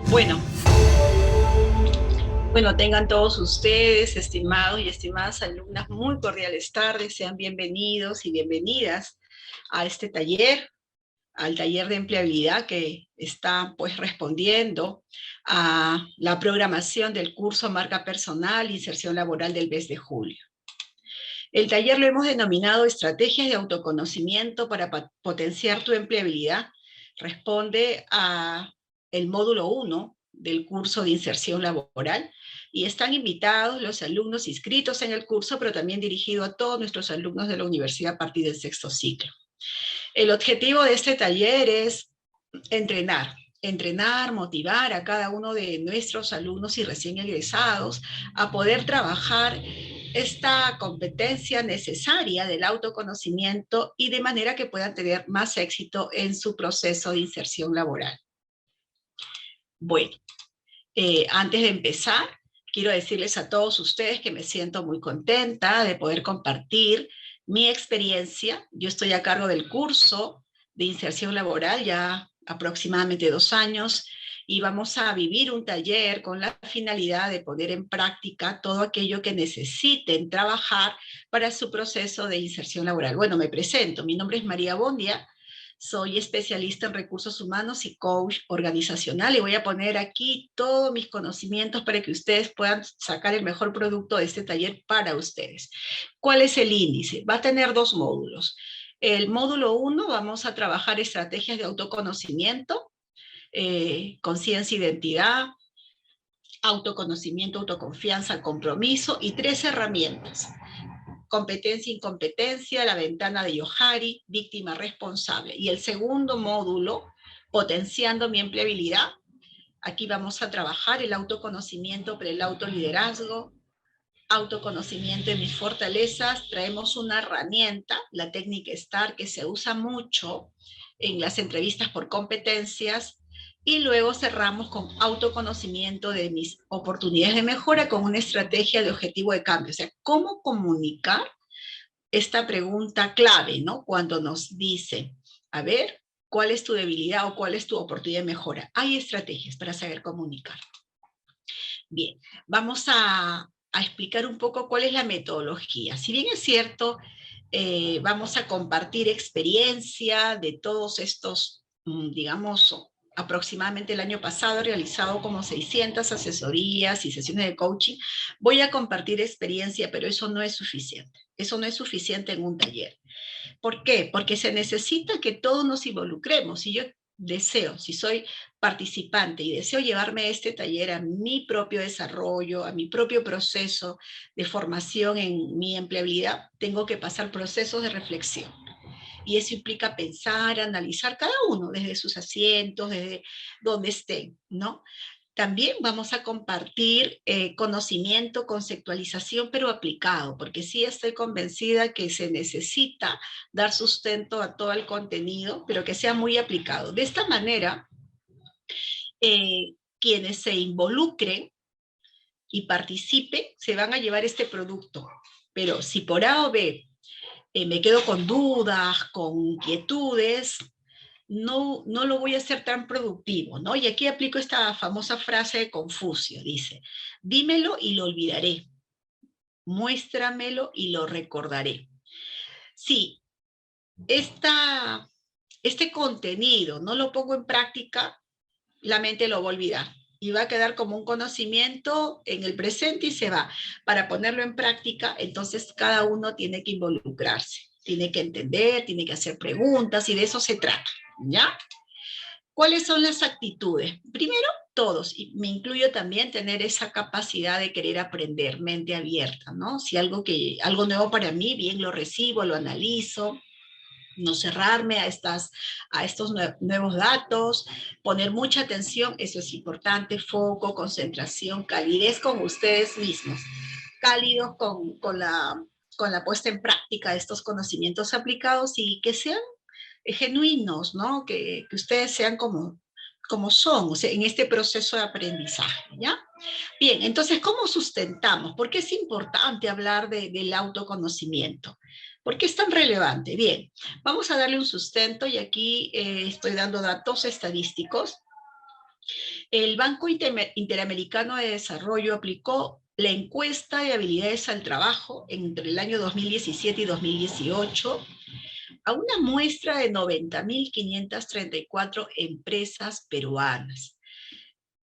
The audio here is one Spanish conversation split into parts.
Bueno, tengan todos ustedes, estimados y estimadas alumnas, muy cordiales tardes, sean bienvenidos y bienvenidas a este taller, al taller de empleabilidad que está pues respondiendo a la programación del curso Marca Personal, Inserción Laboral del mes de julio. El taller lo hemos denominado Estrategias de Autoconocimiento para Potenciar tu Empleabilidad. Responde a el módulo 1 del curso de inserción laboral y están invitados los alumnos inscritos en el curso, pero también dirigido a todos nuestros alumnos de la universidad a partir del sexto ciclo. El objetivo de este taller es entrenar, motivar a cada uno de nuestros alumnos y recién egresados a poder trabajar esta competencia necesaria del autoconocimiento y de manera que puedan tener más éxito en su proceso de inserción laboral. Bueno, antes de empezar, quiero decirles a todos ustedes que me siento muy contenta de poder compartir mi experiencia. Yo estoy a cargo del curso de inserción laboral ya aproximadamente 2 años y vamos a vivir un taller con la finalidad de poner en práctica todo aquello que necesiten trabajar para su proceso de inserción laboral. Bueno, me presento. Mi nombre es María Bondia. Soy especialista en recursos humanos y coach organizacional y voy a poner aquí todos mis conocimientos para que ustedes puedan sacar el mejor producto de este taller para ustedes. ¿Cuál es el índice? Va a tener 2 módulos. El módulo 1 vamos a trabajar estrategias de autoconocimiento, conciencia, identidad, autoconocimiento, autoconfianza, compromiso y 3 herramientas. Competencia, incompetencia, la ventana de Johari, víctima responsable. Y el segundo módulo, potenciando mi empleabilidad. Aquí vamos a trabajar el autoconocimiento para el autoliderazgo, autoconocimiento de mis fortalezas. Traemos una herramienta, la técnica STAR, que se usa mucho en las entrevistas por competencias. Y luego cerramos con autoconocimiento de mis oportunidades de mejora con una estrategia de objetivo de cambio. O sea, cómo comunicar esta pregunta clave, ¿no? Cuando nos dice, a ver, ¿cuál es tu debilidad o cuál es tu oportunidad de mejora? Hay estrategias para saber comunicar. Bien, vamos a explicar un poco cuál es la metodología. Si bien es cierto, vamos a compartir experiencia de todos estos, digamos, aproximadamente el año pasado he realizado como 600 asesorías y sesiones de coaching. Voy a compartir experiencia, pero eso no es suficiente. Eso no es suficiente en un taller. ¿Por qué? Porque se necesita que todos nos involucremos. Si yo deseo, si soy participante y deseo llevarme este taller a mi propio desarrollo, a mi propio proceso de formación en mi empleabilidad, tengo que pasar procesos de reflexión. Y eso implica pensar, analizar cada uno desde sus asientos, desde donde estén, ¿no? También vamos a compartir conocimiento, conceptualización, pero aplicado, porque sí estoy convencida que se necesita dar sustento a todo el contenido, pero que sea muy aplicado. De esta manera, quienes se involucren y participen se van a llevar este producto. Pero si por A o B me quedo con dudas, con inquietudes, no lo voy a hacer tan productivo, ¿no? Y aquí aplico esta famosa frase de Confucio, dice, dímelo y lo olvidaré, muéstramelo y lo recordaré. Si este contenido no lo pongo en práctica, la mente lo va a olvidar y va a quedar como un conocimiento en el presente y se va. Para ponerlo en práctica, entonces cada uno tiene que involucrarse, tiene que entender, tiene que hacer preguntas y de eso se trata, ¿ya? ¿Cuáles son las actitudes? Primero, todos, y me incluyo también tener esa capacidad de querer aprender, mente abierta, ¿no? Si algo nuevo para mí, bien lo recibo, lo analizo, no cerrarme a estos nuevos datos, poner mucha atención, eso es importante, foco, concentración, calidez con ustedes mismos, cálidos con la puesta en práctica de estos conocimientos aplicados y que sean genuinos, ¿no? Que ustedes sean como son, o sea, en este proceso de aprendizaje, ¿ya? Bien, entonces, ¿cómo sustentamos? ¿Por qué es importante hablar del autoconocimiento? ¿Por qué es tan relevante? Bien, vamos a darle un sustento y aquí estoy dando datos estadísticos. El Banco Interamericano de Desarrollo aplicó la encuesta de habilidades al trabajo entre el año 2017 y 2018 a una muestra de 90.534 empresas peruanas.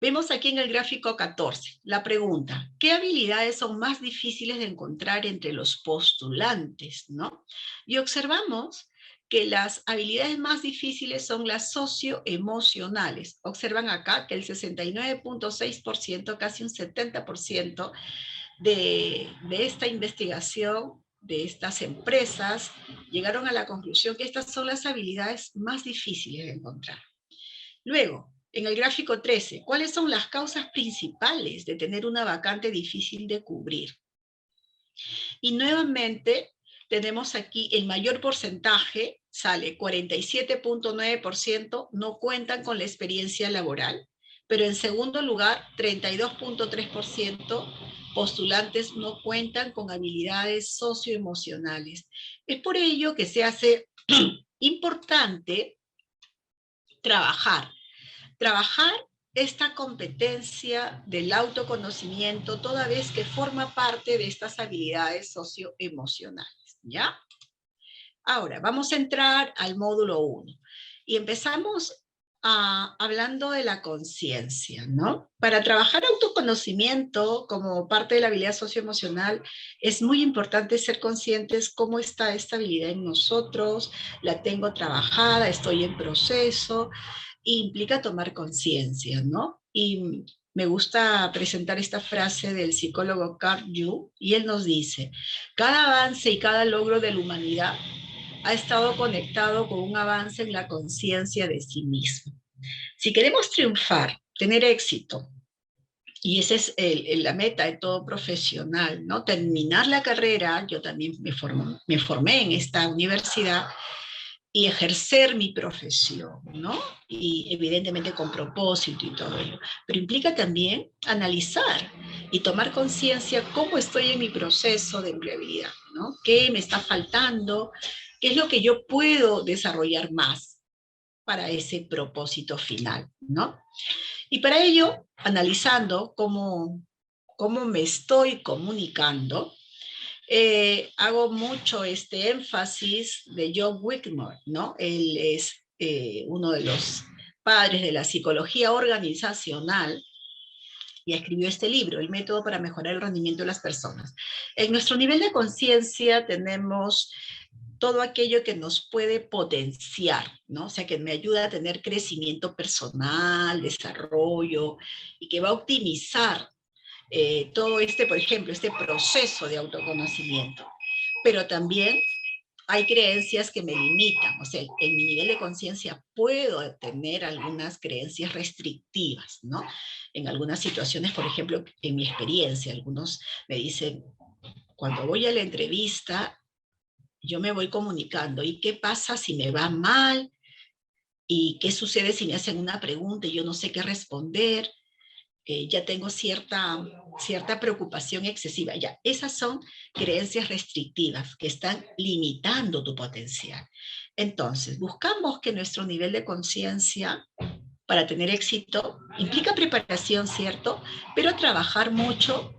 Vemos aquí en el gráfico 14 la pregunta: ¿qué habilidades son más difíciles de encontrar entre los postulantes, ¿no? Y observamos que las habilidades más difíciles son las socioemocionales. Observan acá que el 69.6%, casi un 70% de esta investigación, de estas empresas, llegaron a la conclusión que estas son las habilidades más difíciles de encontrar. Luego, en el gráfico 13, ¿cuáles son las causas principales de tener una vacante difícil de cubrir? Y nuevamente tenemos aquí el mayor porcentaje, sale 47.9%, no cuentan con la experiencia laboral, pero en segundo lugar, 32.3% postulantes no cuentan con habilidades socioemocionales. Es por ello que se hace importante trabajar esta competencia del autoconocimiento, toda vez que forma parte de estas habilidades socioemocionales, ¿ya? Ahora, vamos a entrar al módulo 1 y empezamos hablando de la conciencia, ¿no? Para trabajar autoconocimiento como parte de la habilidad socioemocional, es muy importante ser conscientes cómo está esta habilidad en nosotros, la tengo trabajada, estoy en proceso, implica tomar conciencia, ¿no? Y me gusta presentar esta frase del psicólogo Carl Jung, y él nos dice: cada avance y cada logro de la humanidad ha estado conectado con un avance en la conciencia de sí mismo. Si queremos triunfar, tener éxito, y esa es la meta de todo profesional, ¿no? Terminar la carrera. Yo también me formé en esta universidad, y ejercer mi profesión, ¿no? Y evidentemente con propósito y todo ello. Pero implica también analizar y tomar conciencia cómo estoy en mi proceso de empleabilidad, ¿no? ¿Qué me está faltando? ¿Qué es lo que yo puedo desarrollar más para ese propósito final, ¿no? Y para ello, analizando cómo me estoy comunicando, hago mucho este énfasis de John Whitmore, ¿no? Él es uno de los padres de la psicología organizacional y escribió este libro, El método para mejorar el rendimiento de las personas. En nuestro nivel de conciencia tenemos todo aquello que nos puede potenciar, ¿no? O sea, que me ayuda a tener crecimiento personal, desarrollo, y que va a optimizar todo por ejemplo, este proceso de autoconocimiento. Pero también hay creencias que me limitan, o sea, en mi nivel de conciencia puedo tener algunas creencias restrictivas, ¿no? En algunas situaciones, por ejemplo, en mi experiencia, algunos me dicen: cuando voy a la entrevista, yo me voy comunicando, ¿y qué pasa si me va mal? ¿Y qué sucede si me hacen una pregunta y yo no sé qué responder? Ya tengo cierta preocupación excesiva. Ya, esas son creencias restrictivas que están limitando tu potencial. Entonces, buscamos que nuestro nivel de conciencia para tener éxito implica preparación, ¿cierto? Pero trabajar mucho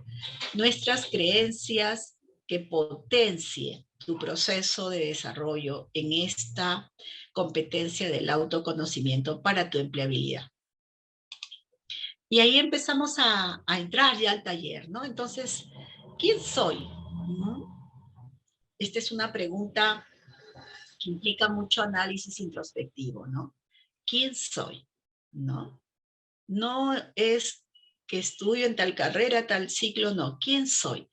nuestras creencias que potencien tu proceso de desarrollo en esta competencia del autoconocimiento para tu empleabilidad. Y ahí empezamos a entrar ya al taller, ¿no? Entonces, ¿quién soy? Esta es una pregunta que implica mucho análisis introspectivo, ¿no? ¿Quién soy? ¿No? No es que estudio en tal carrera, tal ciclo, no. ¿Quién soy?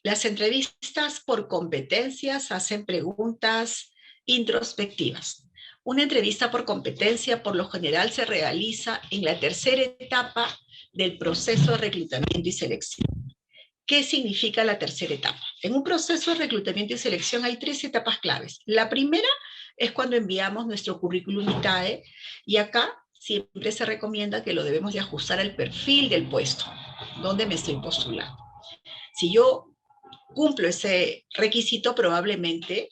Las entrevistas por competencias hacen preguntas introspectivas. Una entrevista por competencia por lo general se realiza en la tercera etapa del proceso de reclutamiento y selección. ¿Qué significa la tercera etapa? En un proceso de reclutamiento y selección hay 3 etapas claves. La primera es cuando enviamos nuestro currículum vitae, y acá siempre se recomienda que lo debemos de ajustar al perfil del puesto donde me estoy postulando. Si yo cumplo ese requisito, probablemente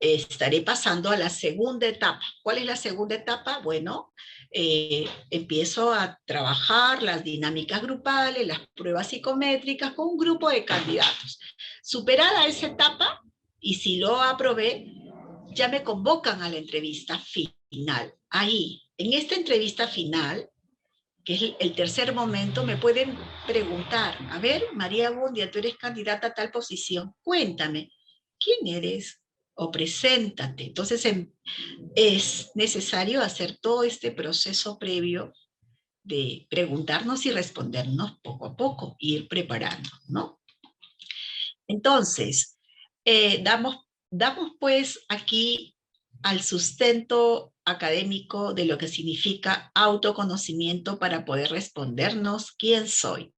estaré pasando a la segunda etapa. ¿Cuál es la segunda etapa? Bueno, empiezo a trabajar las dinámicas grupales, las pruebas psicométricas con un grupo de candidatos. Superada esa etapa, y si lo aprobé, ya me convocan a la entrevista final. Ahí, en esta entrevista final, que es el tercer momento, me pueden preguntar, a ver, María Bundia, tú eres candidata a tal posición, cuéntame, ¿quién eres? O preséntate. Entonces es necesario hacer todo este proceso previo de preguntarnos y respondernos poco a poco, ir preparando, ¿no? Entonces, damos pues aquí al sustento académico de lo que significa autoconocimiento para poder respondernos quién soy.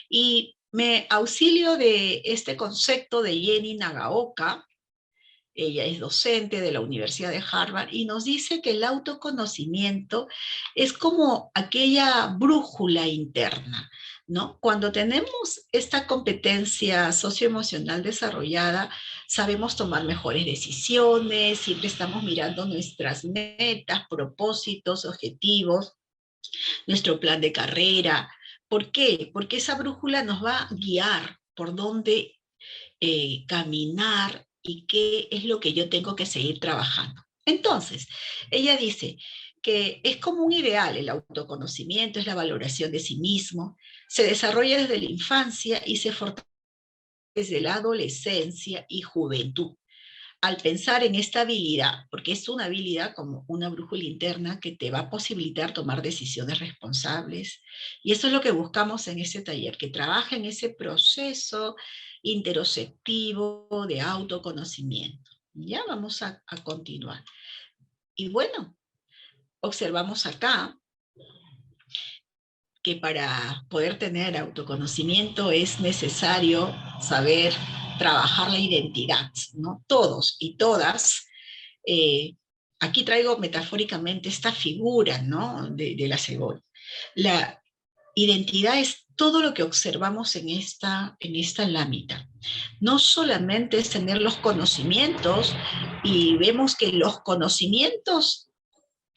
Y me auxilio de este concepto de Jenny Nagaoka. Ella es docente de la Universidad de Harvard y nos dice que el autoconocimiento es como aquella brújula interna, ¿no? Cuando tenemos esta competencia socioemocional desarrollada, sabemos tomar mejores decisiones, siempre estamos mirando nuestras metas, propósitos, objetivos, nuestro plan de carrera. ¿Por qué? Porque esa brújula nos va a guiar por dónde caminar y qué es lo que yo tengo que seguir trabajando. Entonces, ella dice que es como un ideal el autoconocimiento, es la valoración de sí mismo, se desarrolla desde la infancia y se fortalece desde la adolescencia y juventud. Al pensar en esta habilidad, porque es una habilidad como una brújula interna que te va a posibilitar tomar decisiones responsables, y eso es lo que buscamos en ese taller, que trabaje en ese proceso interoceptivo de autoconocimiento. Ya vamos a continuar. Y bueno, observamos acá que para poder tener autoconocimiento es necesario saber trabajar la identidad, ¿no? Todos y todas. Aquí traigo metafóricamente esta figura, ¿no? de la cebolla. La identidad es todo lo que observamos en esta lámina. No solamente es tener los conocimientos, y vemos que los conocimientos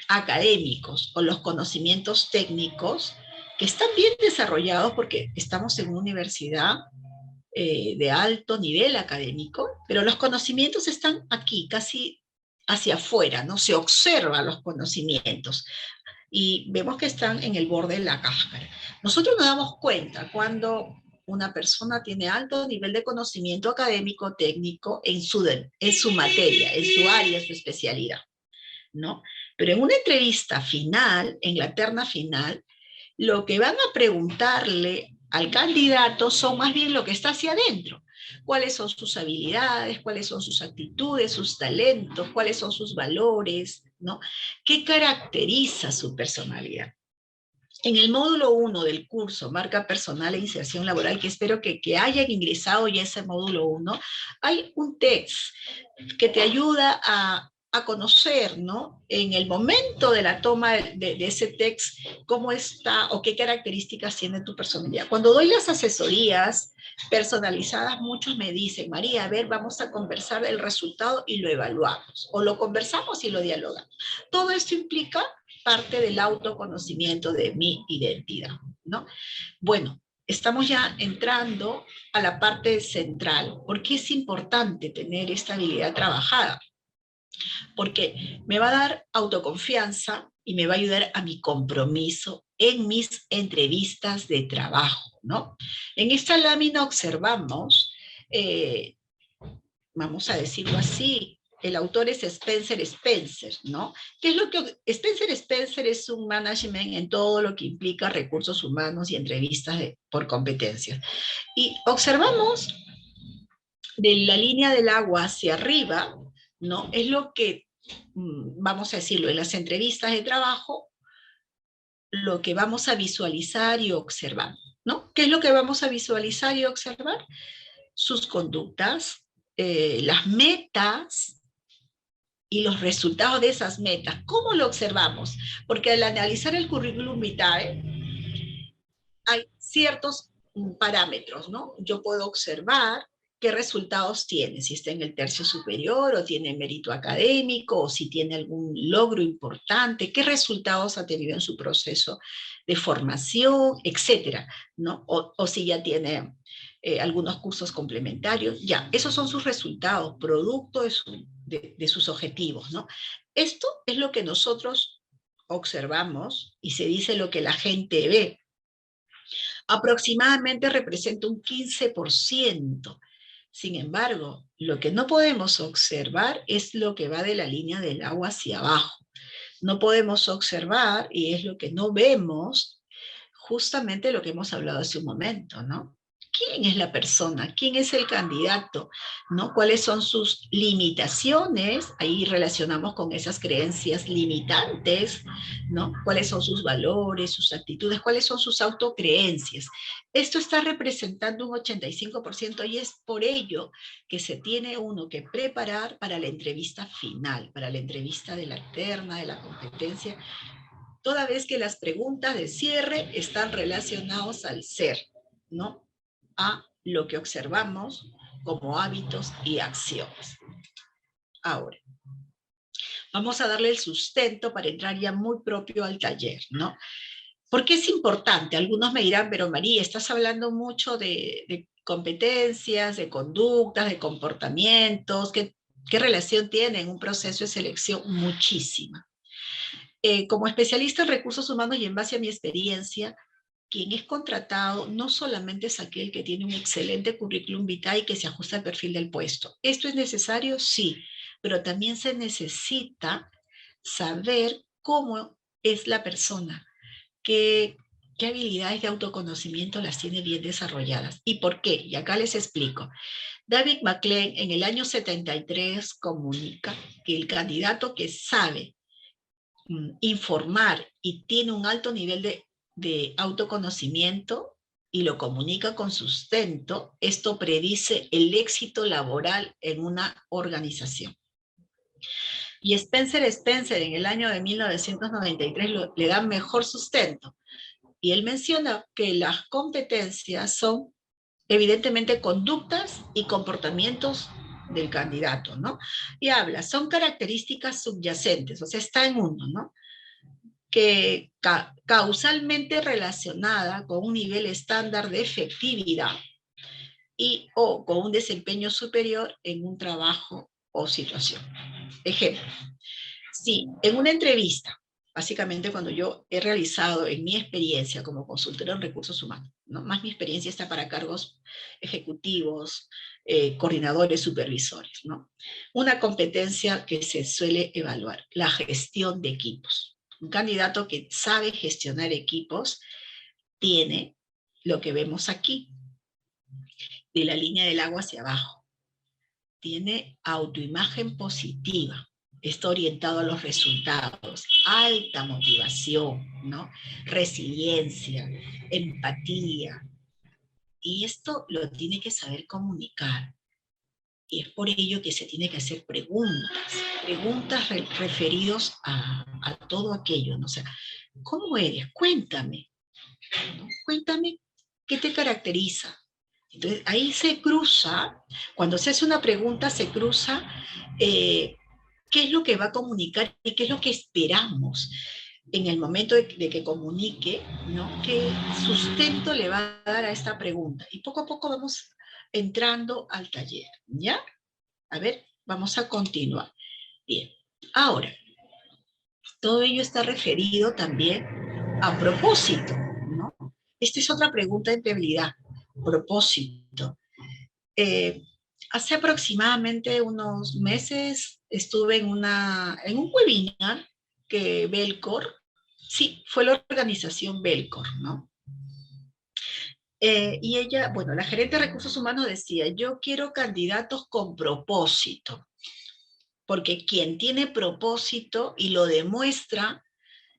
académicos o los conocimientos técnicos, que están bien desarrollados porque estamos en una universidad de alto nivel académico, pero los conocimientos están aquí, casi hacia afuera, ¿no? Se observan los conocimientos y vemos que están en el borde de la cáscara. Nosotros nos damos cuenta cuando una persona tiene alto nivel de conocimiento académico, técnico en su materia, en su área, su especialidad, ¿no? Pero en una entrevista final, en la terna final, lo que van a preguntarle al candidato son más bien lo que está hacia adentro. ¿Cuáles son sus habilidades? ¿Cuáles son sus actitudes, sus talentos? ¿Cuáles son sus valores? ¿No? ¿Qué caracteriza su personalidad? En el módulo 1 del curso Marca Personal e Inserción Laboral, que espero que hayan ingresado ya ese módulo 1, hay un test que te ayuda a conocer, ¿no? En el momento de la toma de ese text, cómo está o qué características tiene tu personalidad. Cuando doy las asesorías personalizadas, muchos me dicen, María, a ver, vamos a conversar el resultado y lo evaluamos, o lo conversamos y lo dialogamos. Todo esto implica parte del autoconocimiento de mi identidad, ¿no? Bueno, estamos ya entrando a la parte central. ¿Por qué es importante tener esta habilidad trabajada? Porque me va a dar autoconfianza y me va a ayudar a mi compromiso en mis entrevistas de trabajo, ¿no? En esta lámina observamos, vamos a decirlo así, el autor es Spencer Spencer, ¿no? ¿Qué es lo que Spencer Spencer es un management en todo lo que implica recursos humanos y entrevistas por competencias? Y observamos de la línea del agua hacia arriba, ¿no? Es lo que, vamos a decirlo, en las entrevistas de trabajo, lo que vamos a visualizar y observar, ¿no? ¿Qué es lo que vamos a visualizar y observar? Sus conductas, las metas y los resultados de esas metas. ¿Cómo lo observamos? Porque al analizar el currículum vitae, hay ciertos parámetros, ¿no? Yo puedo observar qué resultados tiene, si está en el tercio superior o tiene mérito académico o si tiene algún logro importante, qué resultados ha tenido en su proceso de formación, etcétera, ¿no? O si ya tiene algunos cursos complementarios, ya, esos son sus resultados, producto de sus objetivos, ¿no? Esto es lo que nosotros observamos y se dice lo que la gente ve. Aproximadamente representa un 15%. Sin embargo, lo que no podemos observar es lo que va de la línea del agua hacia abajo. No podemos observar, y es lo que no vemos, justamente lo que hemos hablado hace un momento, ¿no? ¿Quién es la persona? ¿Quién es el candidato? ¿No? ¿Cuáles son sus limitaciones? Ahí relacionamos con esas creencias limitantes, ¿no? ¿Cuáles son sus valores, sus actitudes? ¿Cuáles son sus autocreencias? Esto está representando un 85% y es por ello que se tiene uno que preparar para la entrevista final, para la entrevista de la terna, de la competencia, toda vez que las preguntas de cierre están relacionadas al ser, ¿no? A lo que observamos como hábitos y acciones. Ahora, vamos a darle el sustento para entrar ya muy propio al taller, ¿no? ¿Por qué es importante? Algunos me dirán, pero María, estás hablando mucho de competencias, de conductas, de comportamientos, ¿qué relación tiene en un proceso de selección? Muchísima. Como especialista en recursos humanos y en base a mi experiencia, quien es contratado no solamente es aquel que tiene un excelente currículum vitae y que se ajusta al perfil del puesto. ¿Esto es necesario? Sí, pero también se necesita saber cómo es la persona, qué habilidades de autoconocimiento las tiene bien desarrolladas y por qué. Y acá les explico. David McLean en el año 73 comunica que el candidato que sabe informar y tiene un alto nivel de autoconocimiento y lo comunica con sustento, esto predice el éxito laboral en una organización. Y Spencer en el año de 1993 le da mejor sustento. Y él menciona que las competencias son evidentemente conductas y comportamientos del candidato, ¿no? Y habla, son características subyacentes, o sea, está en uno, ¿no? Que causalmente relacionada con un nivel estándar de efectividad y o con un desempeño superior en un trabajo o situación. Ejemplo, si en una entrevista, básicamente cuando yo he realizado en mi experiencia como consultora en recursos humanos, ¿no? Más mi experiencia está para cargos ejecutivos, coordinadores, supervisores, ¿no? Una competencia que se suele evaluar, la gestión de equipos. Un candidato que sabe gestionar equipos tiene lo que vemos aquí, de la línea del agua hacia abajo. Tiene autoimagen positiva, está orientado a los resultados, alta motivación, ¿no? Resiliencia, empatía. Y esto lo tiene que saber comunicar. Y es por ello que se tiene que hacer preguntas referidos a todo aquello, ¿no? O sea, ¿cómo eres? Cuéntame, ¿no? Cuéntame qué te caracteriza. Entonces, ahí se cruza, cuando se hace una pregunta, se cruza qué es lo que va a comunicar y qué es lo que esperamos en el momento de que comunique, ¿no? ¿Qué sustento le va a dar a esta pregunta? Y poco a poco vamos entrando al taller, ¿ya? A ver, vamos a continuar. Bien, ahora, todo ello está referido también a propósito, ¿no? Esta es otra pregunta de empleabilidad, propósito. Hace aproximadamente unos meses estuve en un webinar que Belcor, sí, fue la organización Belcor, ¿no? Y ella, bueno, la gerente de recursos humanos decía, yo quiero candidatos con propósito, porque quien tiene propósito y lo demuestra,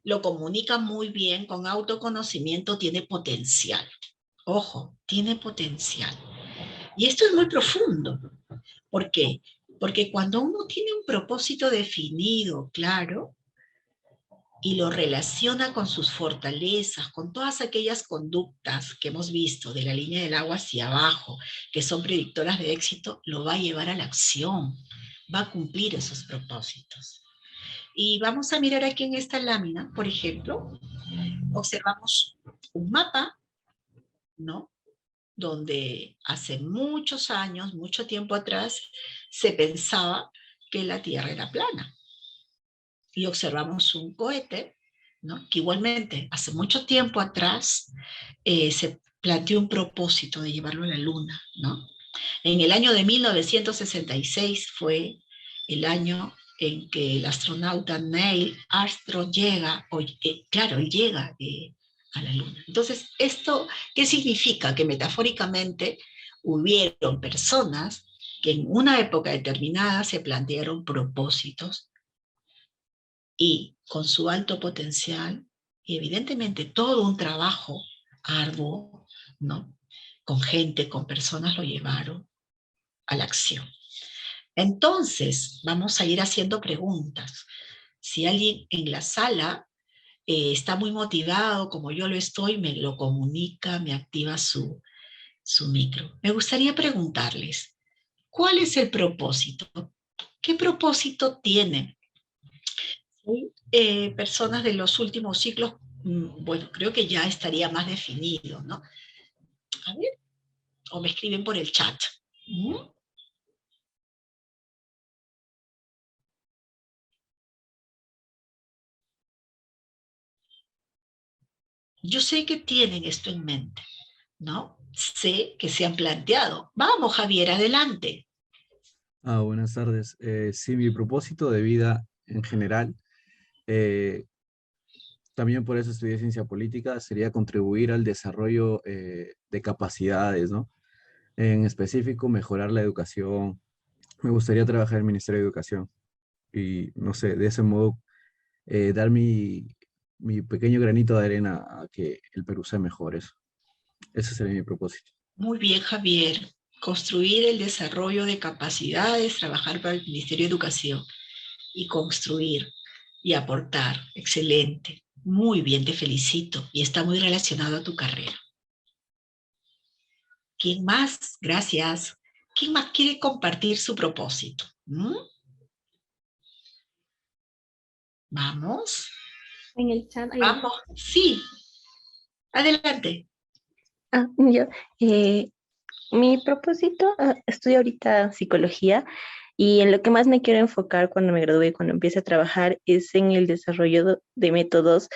lo comunica muy bien, con autoconocimiento, tiene potencial. Ojo, tiene potencial. Y esto es muy profundo. ¿Por qué? Porque cuando uno tiene un propósito definido, claro, y lo relaciona con sus fortalezas, con todas aquellas conductas que hemos visto de la línea del agua hacia abajo, que son predictoras de éxito, lo va a llevar a la acción, va a cumplir esos propósitos. Y vamos a mirar aquí en esta lámina, por ejemplo, observamos un mapa, ¿no? Donde hace muchos años, mucho tiempo atrás, se pensaba que la Tierra era plana. Y observamos un cohete, ¿no? Que igualmente, hace mucho tiempo atrás, se planteó un propósito de llevarlo a la Luna, ¿no? En el año de 1966 fue el año en que el astronauta Neil Armstrong llega, claro, él llega a la Luna. Entonces, ¿esto qué significa? Que metafóricamente hubieron personas que en una época determinada se plantearon propósitos y con su alto potencial y evidentemente todo un trabajo arduo, ¿no? Con gente, con personas lo llevaron a la acción. Entonces, vamos a ir haciendo preguntas. Si alguien en la sala está muy motivado, como yo lo estoy, me lo comunica, me activa su micro. Me gustaría preguntarles, ¿cuál es el propósito? ¿Qué propósito tienen? ¿Sí? Personas de los últimos ciclos, bueno, creo que ya estaría más definido, ¿no? A ver, o me escriben por el chat. ¿Mm? Yo sé que tienen esto en mente, ¿no? Sé que se han planteado. Vamos, Javier, adelante. Buenas tardes. Sí, mi propósito de vida en general, eh, también por eso estudié ciencia política, sería contribuir al desarrollo de capacidades, ¿no? En específico, mejorar la educación. Me gustaría trabajar en el Ministerio de Educación y, no sé, de ese modo dar mi pequeño granito de arena a que el Perú sea mejor. Eso. Ese sería mi propósito. Muy bien, Javier. Construir el desarrollo de capacidades, trabajar para el Ministerio de Educación y construir y aportar. Excelente. Muy bien, te felicito. Y está muy relacionado a tu carrera. ¿Quién más? Gracias. ¿Quién más quiere compartir su propósito? ¿Mm? Vamos, En el chat hay vamos. Sí, adelante. yo, mi propósito, estudio ahorita psicología y en lo que más me quiero enfocar cuando me gradúe, cuando empiece a trabajar, es en el desarrollo de métodos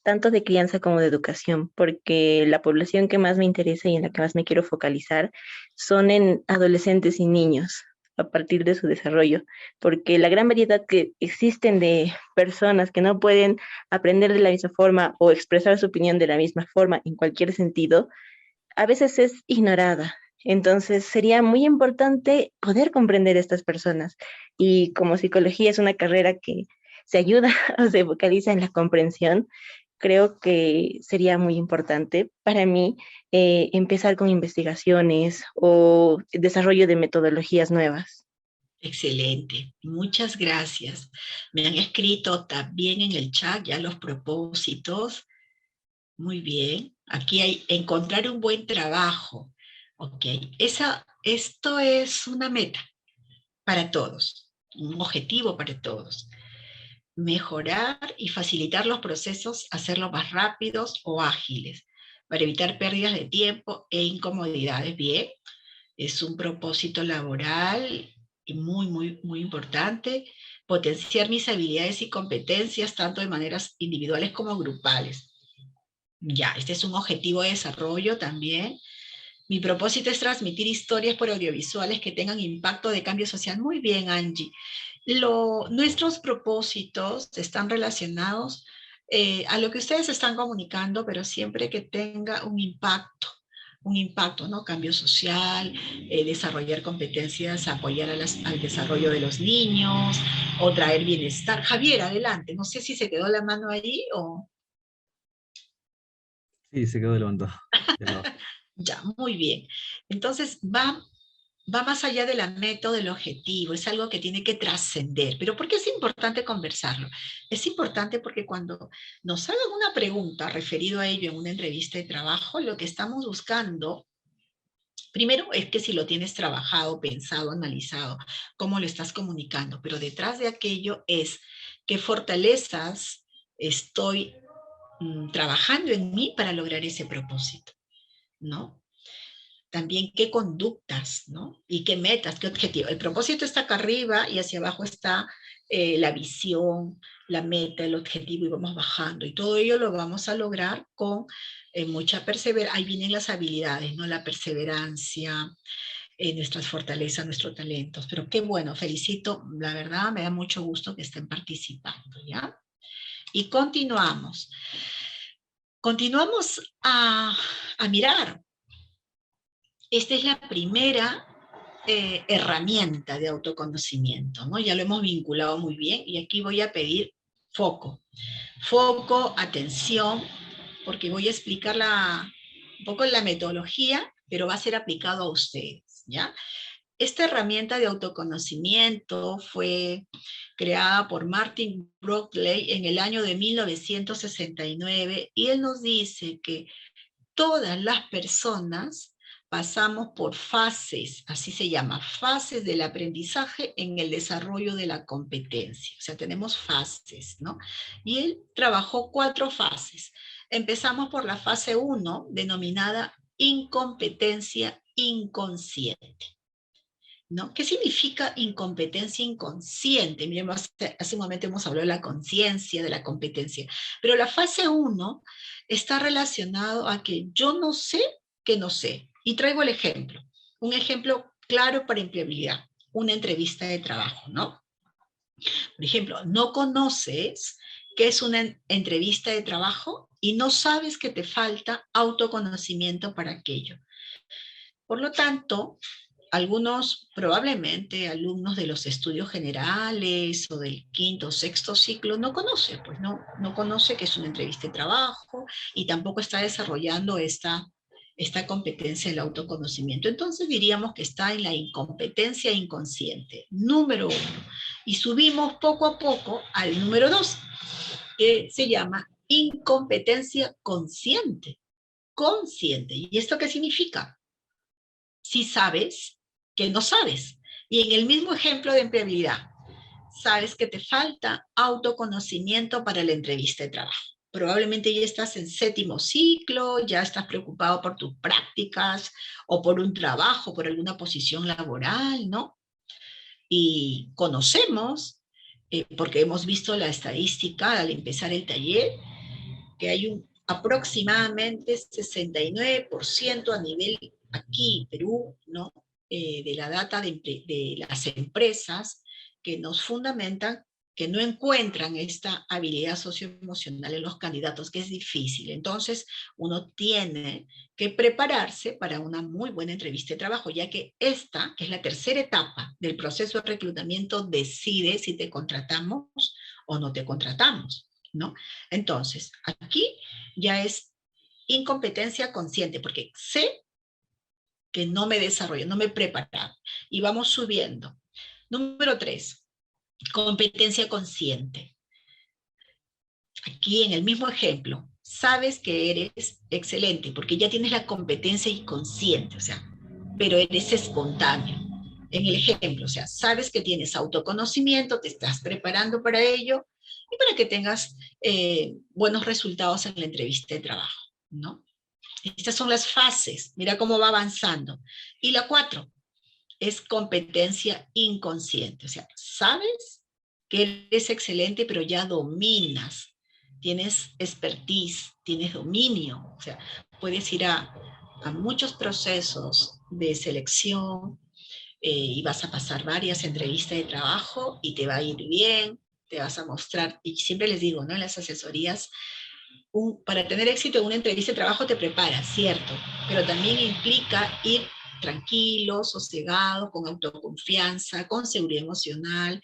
tanto de crianza como de educación, porque la población que más me interesa y en la que más me quiero focalizar son en adolescentes y niños a partir de su desarrollo, porque la gran variedad que existen de personas que no pueden aprender de la misma forma o expresar su opinión de la misma forma en cualquier sentido, a veces es ignorada. Entonces sería muy importante poder comprender a estas personas. Y como psicología es una carrera que se ayuda o se focaliza en la comprensión, creo que sería muy importante para mí empezar con investigaciones o desarrollo de metodologías nuevas. Excelente, muchas gracias. Me han escrito también en el chat ya los propósitos. Muy bien. Aquí hay encontrar un buen trabajo. Ok, esto es una meta para todos, un objetivo para todos. Mejorar y facilitar los procesos, hacerlos más rápidos o ágiles, para evitar pérdidas de tiempo e incomodidades. Bien, es un propósito laboral y muy, muy, muy importante. Potenciar mis habilidades y competencias, tanto de maneras individuales como grupales. Ya, este es un objetivo de desarrollo también. Mi propósito es transmitir historias por audiovisuales que tengan impacto de cambio social. Muy bien, Angie. Nuestros propósitos están relacionados a lo que ustedes están comunicando, pero siempre que tenga un impacto, ¿no? Cambio social, desarrollar competencias, apoyar al desarrollo de los niños o traer bienestar. Javier, adelante. No sé si se quedó la mano ahí o... Sí, se quedó levantado. Ya. Ya, muy bien. Entonces, va más allá de la meta o del objetivo, es algo que tiene que trascender. ¿Pero por qué es importante conversarlo? Es importante porque cuando nos hagan una pregunta referido a ello en una entrevista de trabajo, lo que estamos buscando, primero es que si lo tienes trabajado, pensado, analizado, cómo lo estás comunicando, pero detrás de aquello es qué fortalezas estoy trabajando en mí para lograr ese propósito, ¿no? También qué conductas, ¿no? Y qué metas, qué objetivos. El propósito está acá arriba y hacia abajo está la visión, la meta, el objetivo, y vamos bajando. Y todo ello lo vamos a lograr con mucha perseverancia. Ahí vienen las habilidades, ¿no? La perseverancia, nuestras fortalezas, nuestros talentos. Pero qué bueno, felicito, la verdad, me da mucho gusto que estén participando, ¿ya? Y continuamos. Continuamos a mirar. Esta es la primera herramienta de autoconocimiento, ¿no? Ya lo hemos vinculado muy bien y aquí voy a pedir foco. Foco, atención, porque voy a explicar un poco la metodología, pero va a ser aplicado a ustedes, ¿ya? Esta herramienta de autoconocimiento fue creada por Martin Brockley en el año de 1969 y él nos dice que todas las personas pasamos por fases, así se llama, fases del aprendizaje en el desarrollo de la competencia. O sea, tenemos fases, ¿no? Y él trabajó 4 fases. Empezamos por la fase 1, denominada incompetencia inconsciente, ¿no? ¿Qué significa incompetencia inconsciente? Miren, hace un momento hemos hablado de la conciencia, de la competencia, pero la fase 1 está relacionado a que yo no sé que no sé. Y traigo el ejemplo, un ejemplo claro para empleabilidad, una entrevista de trabajo, ¿no? Por ejemplo, no conoces qué es una entrevista de trabajo y no sabes que te falta autoconocimiento para aquello. Por lo tanto, algunos, probablemente alumnos de los estudios generales o del 5º o 6º ciclo no conoce, pues no conoce que es una entrevista de trabajo y tampoco está desarrollando esta competencia del autoconocimiento. Entonces diríamos que está en la incompetencia inconsciente, número 1. Y subimos poco a poco al número 2, que se llama incompetencia consciente. Consciente. ¿Y esto qué significa? Si sabes que no sabes. Y en el mismo ejemplo de empleabilidad, sabes que te falta autoconocimiento para la entrevista de trabajo. Probablemente ya estás en 7º ciclo, ya estás preocupado por tus prácticas o por un trabajo, por alguna posición laboral, ¿no? Y conocemos, porque hemos visto la estadística al empezar el taller, que hay aproximadamente 69% a nivel aquí, Perú, ¿no? De la data de las empresas que nos fundamentan que no encuentran esta habilidad socioemocional en los candidatos, que es difícil. Entonces, uno tiene que prepararse para una muy buena entrevista de trabajo, ya que esta, que es la tercera etapa del proceso de reclutamiento, decide si te contratamos o no te contratamos, ¿no? Entonces, aquí ya es incompetencia consciente, porque sé que no me desarrollo, no me he preparado. Y vamos subiendo. Número 3, competencia consciente. Aquí en el mismo ejemplo, sabes que eres excelente, porque ya tienes la competencia inconsciente, o sea, pero eres espontáneo. En el ejemplo, o sea, sabes que tienes autoconocimiento, te estás preparando para ello, y para que tengas buenos resultados en la entrevista de trabajo, ¿no? Estas son las fases, mira cómo va avanzando. Y la 4 es competencia inconsciente, o sea, sabes que eres excelente, pero ya dominas, tienes expertise, tienes dominio, o sea, puedes ir a muchos procesos de selección y vas a pasar varias entrevistas de trabajo y te va a ir bien, te vas a mostrar, y siempre les digo, ¿no? En las asesorías, para tener éxito en una entrevista de trabajo te preparas, cierto, pero también implica ir tranquilo, sosegado, con autoconfianza, con seguridad emocional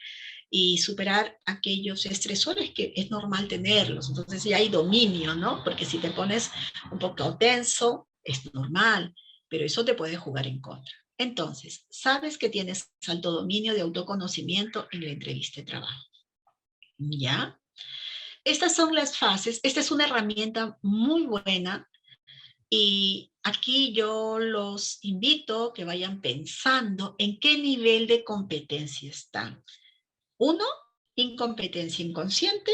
y superar aquellos estresores que es normal tenerlos. Entonces ya hay dominio, ¿no? Porque si te pones un poco tenso, es normal, pero eso te puede jugar en contra. Entonces, sabes que tienes alto dominio de autoconocimiento en la entrevista de trabajo. ¿Ya? Estas son las fases. Esta es una herramienta muy buena y aquí yo los invito a que vayan pensando en qué nivel de competencia están. 1, incompetencia inconsciente.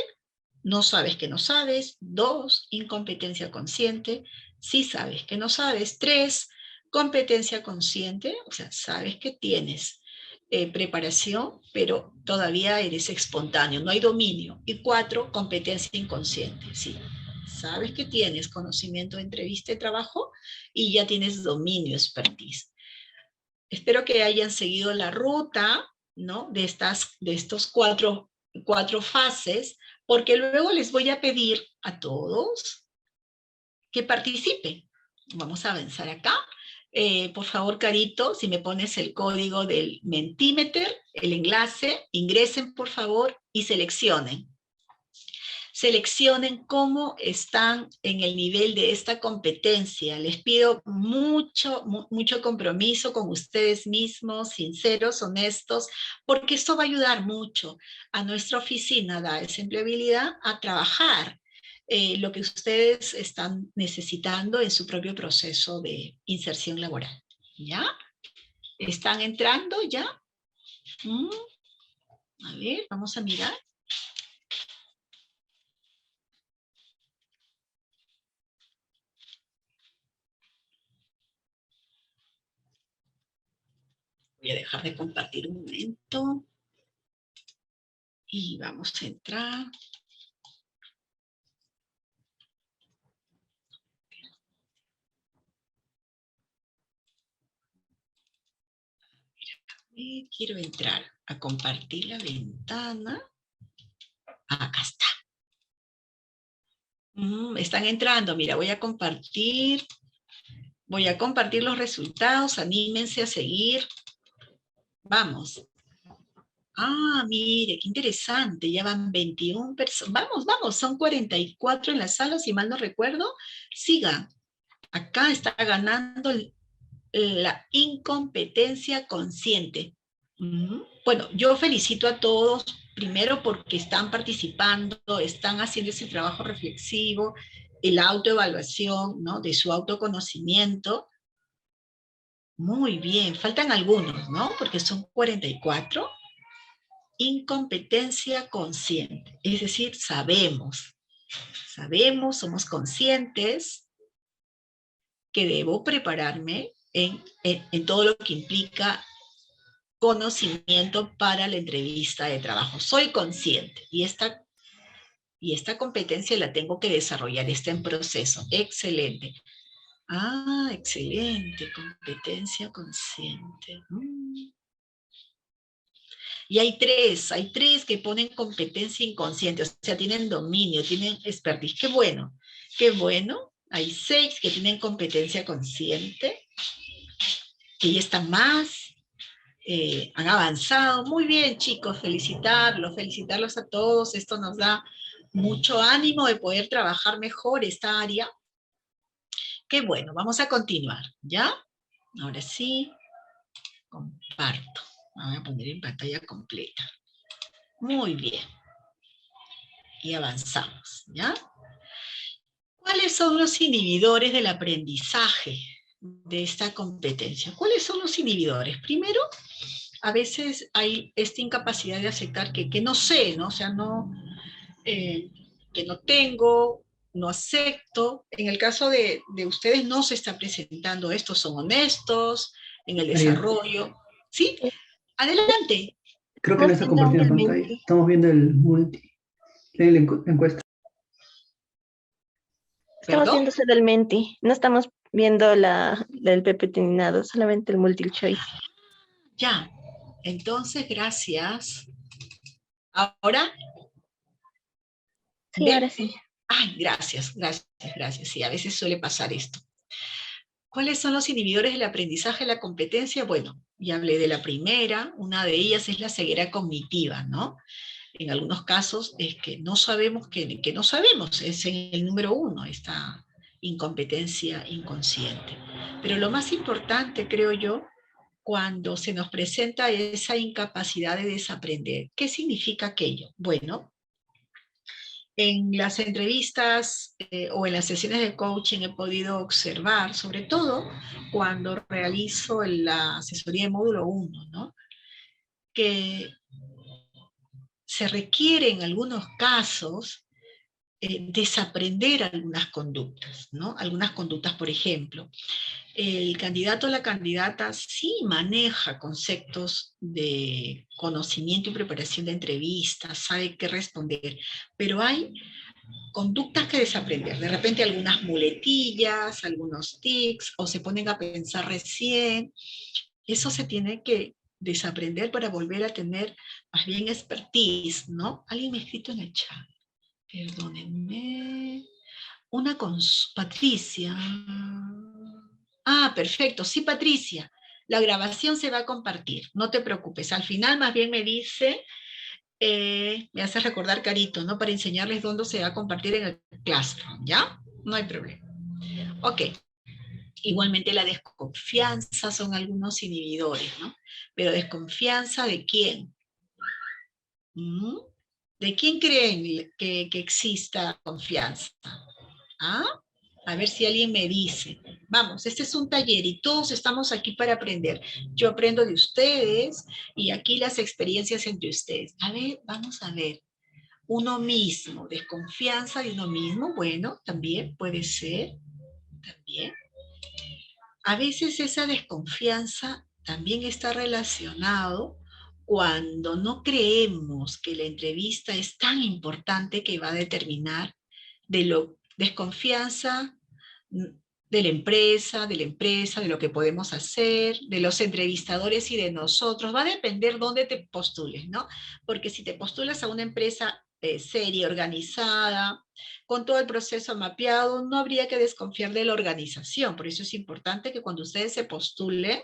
No sabes que no sabes. 2, incompetencia consciente. Sí sabes que no sabes. 3, competencia consciente. O sea, sabes que tienes preparación, pero todavía eres espontáneo, no hay dominio. Y 4, competencia inconsciente. Sí, sabes que tienes conocimiento de entrevista de trabajo y ya tienes dominio, expertise. Espero que hayan seguido la ruta, ¿no? de estos cuatro fases, porque luego les voy a pedir a todos que participen. Vamos a avanzar acá. Por favor, Carito, si me pones el código del Mentimeter, el enlace, ingresen por favor y seleccionen. Seleccionen cómo están en el nivel de esta competencia. Les pido mucho compromiso con ustedes mismos, sinceros, honestos, porque esto va a ayudar mucho a nuestra oficina de empleabilidad a trabajar lo que ustedes están necesitando en su propio proceso de inserción laboral. ¿Ya? ¿Están entrando ya? A ver, vamos a mirar. Voy a dejar de compartir un momento. Y vamos a entrar. Quiero entrar a compartir la ventana. Acá está. Están entrando. Mira, voy a compartir los resultados. Anímense a seguir. Vamos. Mire, qué interesante. Ya van 21 personas. Vamos, son 44 en la sala, si mal no recuerdo. Sigan. Acá está ganando la incompetencia consciente. Bueno, yo felicito a todos, primero porque están participando, están haciendo ese trabajo reflexivo, la autoevaluación, ¿no? De su autoconocimiento. Muy bien, faltan algunos, ¿no? Porque son 44. Incompetencia consciente, es decir, sabemos, somos conscientes que debo prepararme en todo lo que implica conocimiento para la entrevista de trabajo. Soy consciente y esta competencia la tengo que desarrollar, está en proceso. Excelente. Excelente, competencia consciente. Y hay tres que ponen competencia inconsciente, o sea, tienen dominio, tienen expertise. Qué bueno, qué bueno. Hay 6 que tienen competencia consciente, que ya están más, han avanzado. Muy bien, chicos, felicitarlos a todos. Esto nos da mucho ánimo de poder trabajar mejor esta área. Qué bueno, vamos a continuar, ¿ya? Ahora sí, comparto. Voy a poner en pantalla completa. Muy bien. Y avanzamos, ¿ya? ¿Cuáles son los inhibidores del aprendizaje de esta competencia? ¿Cuáles son los inhibidores? Primero, a veces hay esta incapacidad de aceptar que no sé, ¿no? O sea, que no tengo, no acepto. En el caso de ustedes no se está presentando esto, son honestos en el desarrollo. ¿Sí? Adelante. Creo que no está compartiendo pantalla. Estamos viendo el multi, la encuesta. Estamos viendo solo el Menti, no estamos viendo el pepetinado, solamente el multiple choice. Ya, entonces gracias. ¿Ahora? Sí, ahora sí. Gracias. Sí, a veces suele pasar esto. ¿Cuáles son los inhibidores del aprendizaje de la competencia? Bueno, ya hablé de la primera, una de ellas es la ceguera cognitiva, ¿no? En algunos casos es que no sabemos que no sabemos, es en el número 1, esta incompetencia inconsciente. Pero lo más importante, creo yo, cuando se nos presenta esa incapacidad de desaprender. ¿Qué significa aquello? Bueno, en las entrevistas o en las sesiones de coaching he podido observar, sobre todo cuando realizo la asesoría de módulo 1, ¿no? Que se requiere en algunos casos desaprender algunas conductas, ¿no? Algunas conductas, por ejemplo, el candidato o la candidata sí maneja conceptos de conocimiento y preparación de entrevistas, sabe qué responder, pero hay conductas que desaprender. De repente algunas muletillas, algunos tics, o se ponen a pensar recién. Eso se tiene que desaprender para volver a tener más bien expertise, ¿no? Alguien me ha escrito en el chat. Perdónenme. Patricia. Ah, perfecto. Sí, Patricia. La grabación se va a compartir. No te preocupes. Al final más bien me dice, me hace recordar Carito, ¿no? Para enseñarles dónde se va a compartir en el Classroom, ¿ya? No hay problema. Ok. Igualmente la desconfianza son algunos inhibidores, ¿no? Pero desconfianza ¿de quién? ¿De quién creen que exista confianza? ¿Ah? A ver si alguien me dice. Vamos, este es un taller y todos estamos aquí para aprender. Yo aprendo de ustedes y aquí las experiencias entre ustedes. A ver, vamos a ver. Uno mismo, desconfianza de uno mismo, bueno, también puede ser, también. A veces esa desconfianza también está relacionado cuando no creemos que la entrevista es tan importante que va a determinar de lo desconfianza de la empresa, de lo que podemos hacer, de los entrevistadores y de nosotros. Va a depender dónde te postules, ¿no? Porque si te postulas a una empresa seria, organizada, con todo el proceso mapeado, no habría que desconfiar de la organización. Por eso es importante que cuando ustedes se postulen,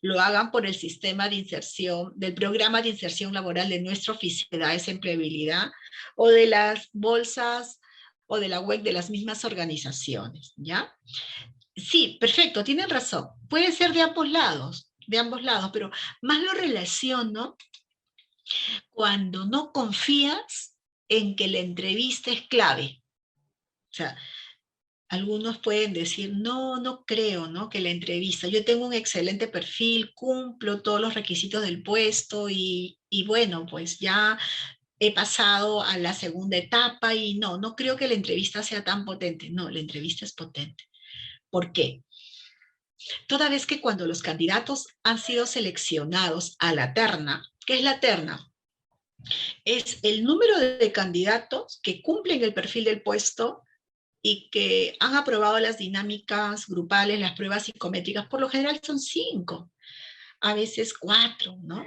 lo hagan por el sistema de inserción, del programa de inserción laboral de nuestra oficina de empleabilidad o de las bolsas o de la web de las mismas organizaciones, ¿ya? Sí, perfecto, tienen razón. Puede ser de ambos lados, pero más lo relaciono cuando no confías en que la entrevista es clave. O sea, algunos pueden decir, no, no creo, ¿no? Que la entrevista, yo tengo un excelente perfil, cumplo todos los requisitos del puesto y bueno, pues ya he pasado a la segunda etapa y no creo que la entrevista sea tan potente. No, la entrevista es potente. ¿Por qué? Toda vez que cuando los candidatos han sido seleccionados a la terna, ¿qué es la terna? Es el número de candidatos que cumplen el perfil del puesto y que han aprobado las dinámicas grupales, las pruebas psicométricas. Por lo general son 5, a veces 4, ¿no?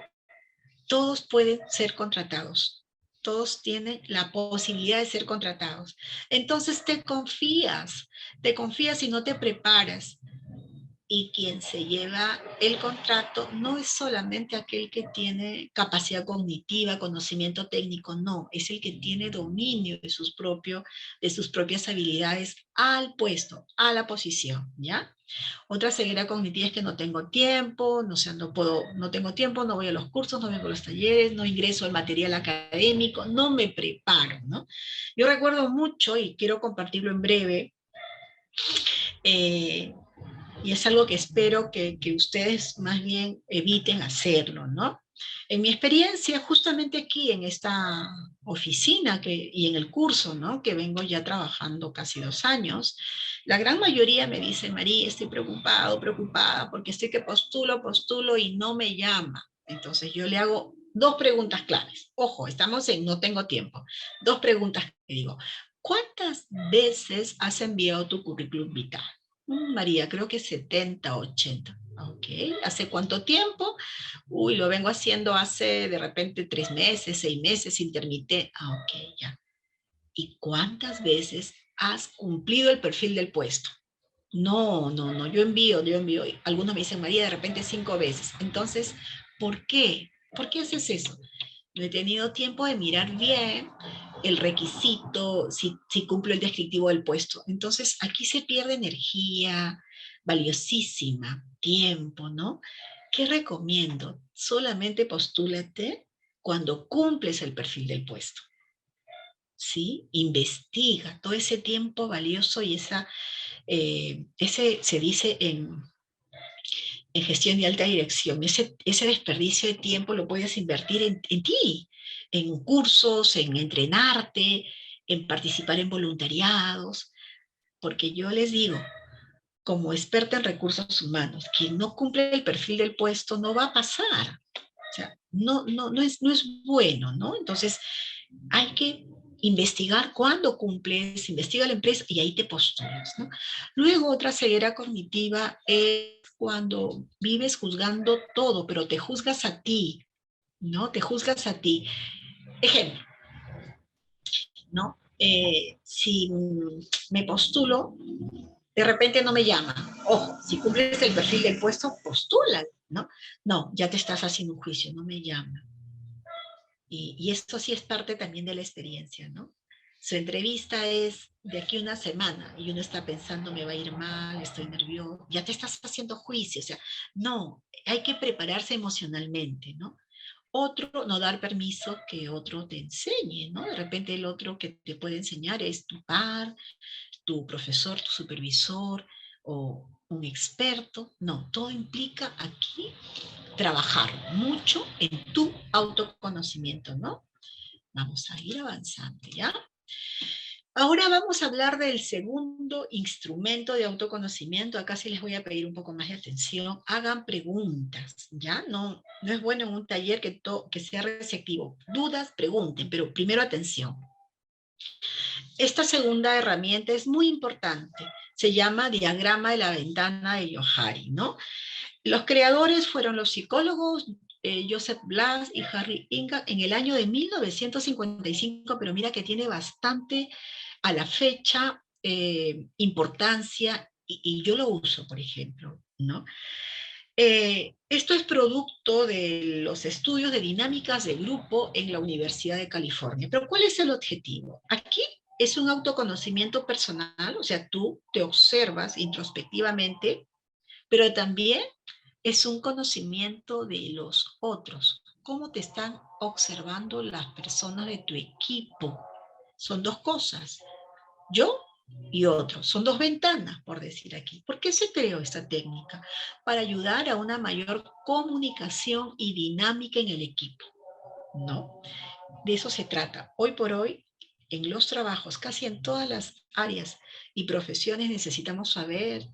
Todos pueden ser contratados. Todos tienen la posibilidad de ser contratados. Entonces te confías y no te preparas. Y quien se lleva el contrato no es solamente aquel que tiene capacidad cognitiva, conocimiento técnico, no, es el que tiene dominio de sus propias habilidades al puesto, a la posición, ¿ya? Otra ceguera cognitiva es que no tengo tiempo, no tengo tiempo, no voy a los cursos, no vengo a los talleres, no ingreso al material académico, no me preparo, ¿no? Yo recuerdo mucho, y quiero compartirlo en breve, y es algo que espero que ustedes más bien eviten hacerlo, ¿no? En mi experiencia, justamente aquí en esta oficina y en el curso, ¿no? Que vengo ya trabajando casi 2 años, la gran mayoría me dice, María, estoy preocupada, porque estoy que postulo y no me llama. Entonces yo le hago 2 preguntas claves. Ojo, estamos en no tengo tiempo. 2 preguntas que digo. ¿Cuántas veces has enviado tu currículum vitae? María, creo que 70, 80. Ok, ¿hace cuánto tiempo? Uy, lo vengo haciendo hace de repente 3 meses, 6 meses, intermitente. Ah, ok, ya. ¿Y cuántas veces has cumplido el perfil del puesto? No, yo envío. Algunos me dicen, María, de repente 5 veces. Entonces, ¿por qué? ¿Por qué haces eso? No he tenido tiempo de mirar bien el requisito, si cumplo el descriptivo del puesto. Entonces, aquí se pierde energía valiosísima, tiempo, ¿no? ¿qué recomiendo? Solamente postúlate cuando cumples el perfil del puesto. ¿Sí? Investiga todo ese tiempo valioso y ese se dice en gestión de alta dirección, ese desperdicio de tiempo lo puedes invertir en ti, en cursos, en entrenarte, en participar en voluntariados, porque yo les digo, como experta en recursos humanos, quien no cumple el perfil del puesto no va a pasar. O sea, no es bueno, ¿no? Entonces, hay que investigar cuándo cumples, investiga la empresa y ahí te postulas, ¿no? Luego, otra ceguera cognitiva es cuando vives juzgando todo, pero te juzgas a ti, ¿no? Te juzgas a ti. Ejemplo, ¿no? Si me postulo, de repente no me llaman. Ojo, si cumples el perfil del puesto, postula, ¿no? No, ya te estás haciendo un juicio, no me llaman. Y esto sí es parte también de la experiencia, ¿no? Su entrevista es de aquí una semana y uno está pensando, me va a ir mal, estoy nervioso, ya te estás haciendo juicio, o sea, no, hay que prepararse emocionalmente, ¿no? Otro, no dar permiso que otro te enseñe, ¿no? De repente el otro que te puede enseñar es tu par, tu profesor, tu supervisor o un experto. No, todo implica aquí trabajar mucho en tu autoconocimiento, ¿no? Vamos a ir avanzando, ¿ya? Ahora vamos a hablar del segundo instrumento de autoconocimiento. Acá sí les voy a pedir un poco más de atención. Hagan preguntas, ¿ya? No es bueno en un taller que sea receptivo. Dudas, pregunten, pero primero atención. Esta segunda herramienta es muy importante. Se llama diagrama de la ventana de Johari, ¿no? Los creadores fueron los psicólogos Joseph Blas y Harry Inga en el año de 1955, pero mira que tiene bastante a la fecha importancia y yo lo uso, por ejemplo, ¿no? Esto es producto de los estudios de dinámicas de grupo en la Universidad de California. Pero ¿cuál es el objetivo? Aquí es un autoconocimiento personal, o sea, tú te observas introspectivamente, pero también es un conocimiento de los otros. ¿Cómo te están observando las personas de tu equipo? Son dos cosas. Yo y otro. Son dos ventanas, por decir aquí. ¿Por qué se creó esta técnica? Para ayudar a una mayor comunicación y dinámica en el equipo, ¿no? De eso se trata. Hoy por hoy, en los trabajos, casi en todas las áreas y profesiones necesitamos saber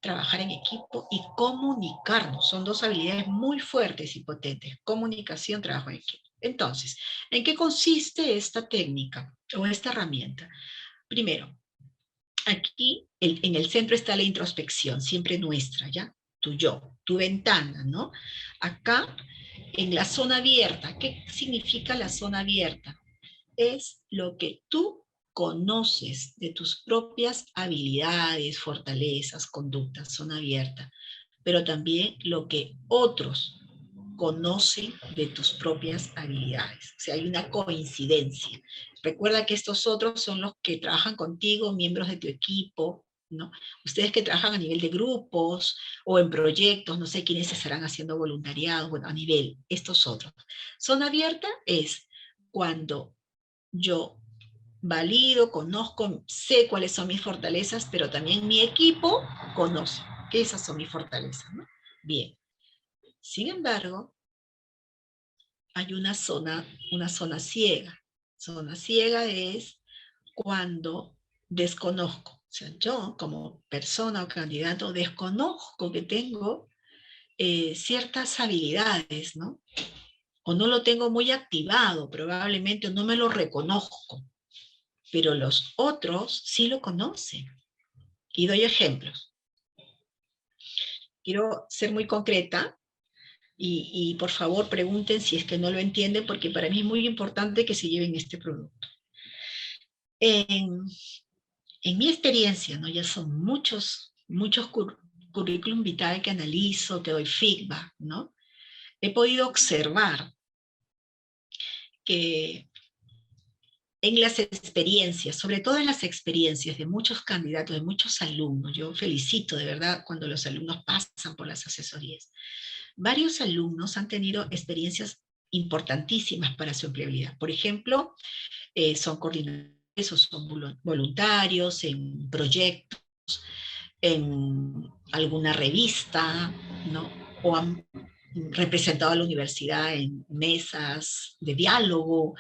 trabajar en equipo y comunicarnos. Son dos habilidades muy fuertes y potentes. Comunicación, trabajo en equipo. Entonces, ¿en qué consiste esta técnica o esta herramienta? Primero, aquí en el centro está la introspección, siempre nuestra, ¿ya? Tu yo, tu ventana, ¿no? Acá, en la zona abierta, ¿qué significa la zona abierta? Es lo que tú conoces de tus propias habilidades, fortalezas, conductas, zona abierta, pero también lo que otros conocen de tus propias habilidades. O sea, hay una coincidencia. Recuerda que estos otros son los que trabajan contigo, miembros de tu equipo, ¿no? Ustedes que trabajan a nivel de grupos o en proyectos, no sé quiénes estarán haciendo voluntariado, bueno, a nivel, estos otros. Zona abierta es cuando yo valido, conozco, sé cuáles son mis fortalezas, pero también mi equipo conoce que esas son mis fortalezas, ¿no? Bien. Sin embargo, hay una zona ciega. Zona ciega es cuando desconozco. O sea, yo como persona o candidato desconozco que tengo ciertas habilidades, ¿no? O no lo tengo muy activado, probablemente, o no me lo reconozco. Pero los otros sí lo conocen. Y doy ejemplos. Quiero ser muy concreta y por favor pregunten si es que no lo entienden, porque para mí es muy importante que se lleven este producto. En mi experiencia, ¿no? Ya son muchos currículum vitae que analizo, que doy feedback, ¿no? He podido observar que en las experiencias, sobre todo en las experiencias de muchos candidatos, de muchos alumnos, yo felicito de verdad cuando los alumnos pasan por las asesorías, varios alumnos han tenido experiencias importantísimas para su empleabilidad. Por ejemplo, son coordinadores o son voluntarios en proyectos, en alguna revista, ¿no? O han representado a la universidad en mesas de diálogo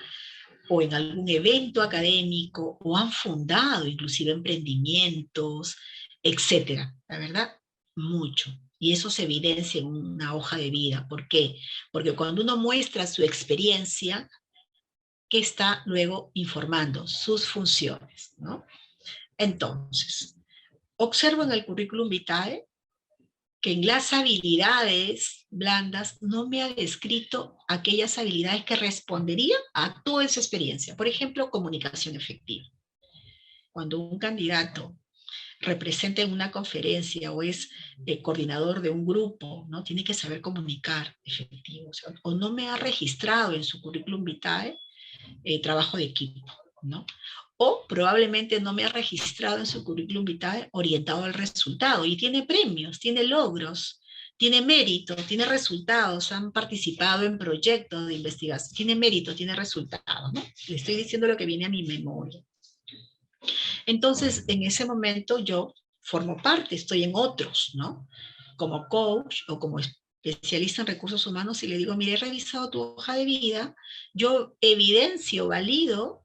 o en algún evento académico, o han fundado inclusive emprendimientos, etcétera. La verdad, mucho. Y eso se evidencia en una hoja de vida. ¿Por qué? Porque cuando uno muestra su experiencia, que está luego informando sus funciones, ¿no? Entonces, observo en el currículum vitae que en las habilidades blandas no me ha descrito aquellas habilidades que responderían a toda esa experiencia. Por ejemplo, comunicación efectiva. Cuando un candidato representa en una conferencia o es coordinador de un grupo, ¿no? Tiene que saber comunicar efectivo. O no me ha registrado en su currículum vitae trabajo de equipo, ¿no? O probablemente no me ha registrado en su currículum vitae orientado al resultado, y tiene premios, tiene logros, tiene mérito, tiene resultados, han participado en proyectos de investigación, tiene mérito, tiene resultados, ¿no? Le estoy diciendo lo que viene a mi memoria. Entonces, en ese momento yo formo parte, estoy en otros, ¿no? Como coach o como especialista en recursos humanos, y le digo, mire, he revisado tu hoja de vida, yo evidencio, valido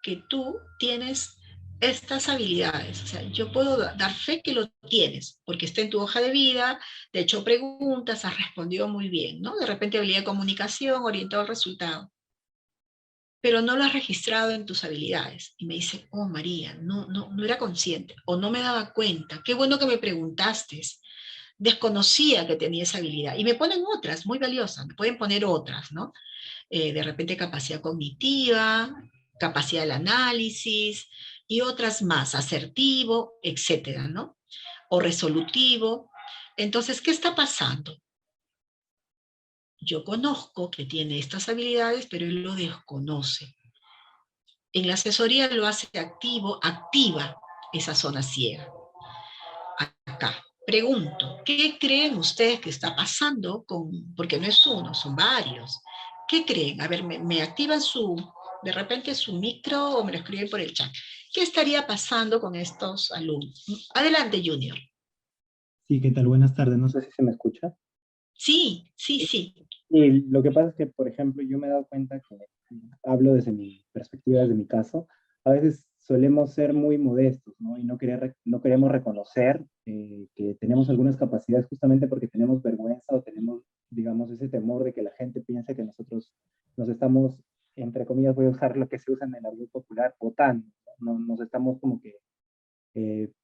que tú tienes estas habilidades. O sea, yo puedo dar fe que lo tienes, porque está en tu hoja de vida, de hecho preguntas, has respondido muy bien, ¿no? De repente habilidad de comunicación, orientado al resultado, pero no lo has registrado en tus habilidades. Y me dice, oh María, no era consciente, o no me daba cuenta, qué bueno que me preguntaste, desconocía que tenía esa habilidad. Y me ponen otras, muy valiosas, me pueden poner otras, ¿no? De repente capacidad cognitiva, capacidad del análisis, y otras más, asertivo, etcétera, ¿no? O resolutivo. Entonces, ¿qué está pasando? Yo conozco que tiene estas habilidades, pero él lo desconoce. En la asesoría lo hace activo, activa esa zona ciega. Acá, pregunto, ¿qué creen ustedes que está pasando con, porque no es uno, son varios? ¿Qué creen? A ver, me activan de repente su micro o me lo escriben por el chat. ¿Qué estaría pasando con estos alumnos? Adelante, Junior. Sí, ¿qué tal? Buenas tardes. No sé si se me escucha. Sí, sí, sí. Y lo que pasa es que, por ejemplo, yo me he dado cuenta que, hablo desde mi perspectiva, desde mi caso, a veces solemos ser muy modestos, ¿no? Y no queremos reconocer que tenemos algunas capacidades justamente porque tenemos vergüenza o tenemos, digamos, ese temor de que la gente piense que nosotros nos estamos, entre comillas, voy a usar lo que se usa en el ámbito popular, votando, ¿no? Nos estamos como que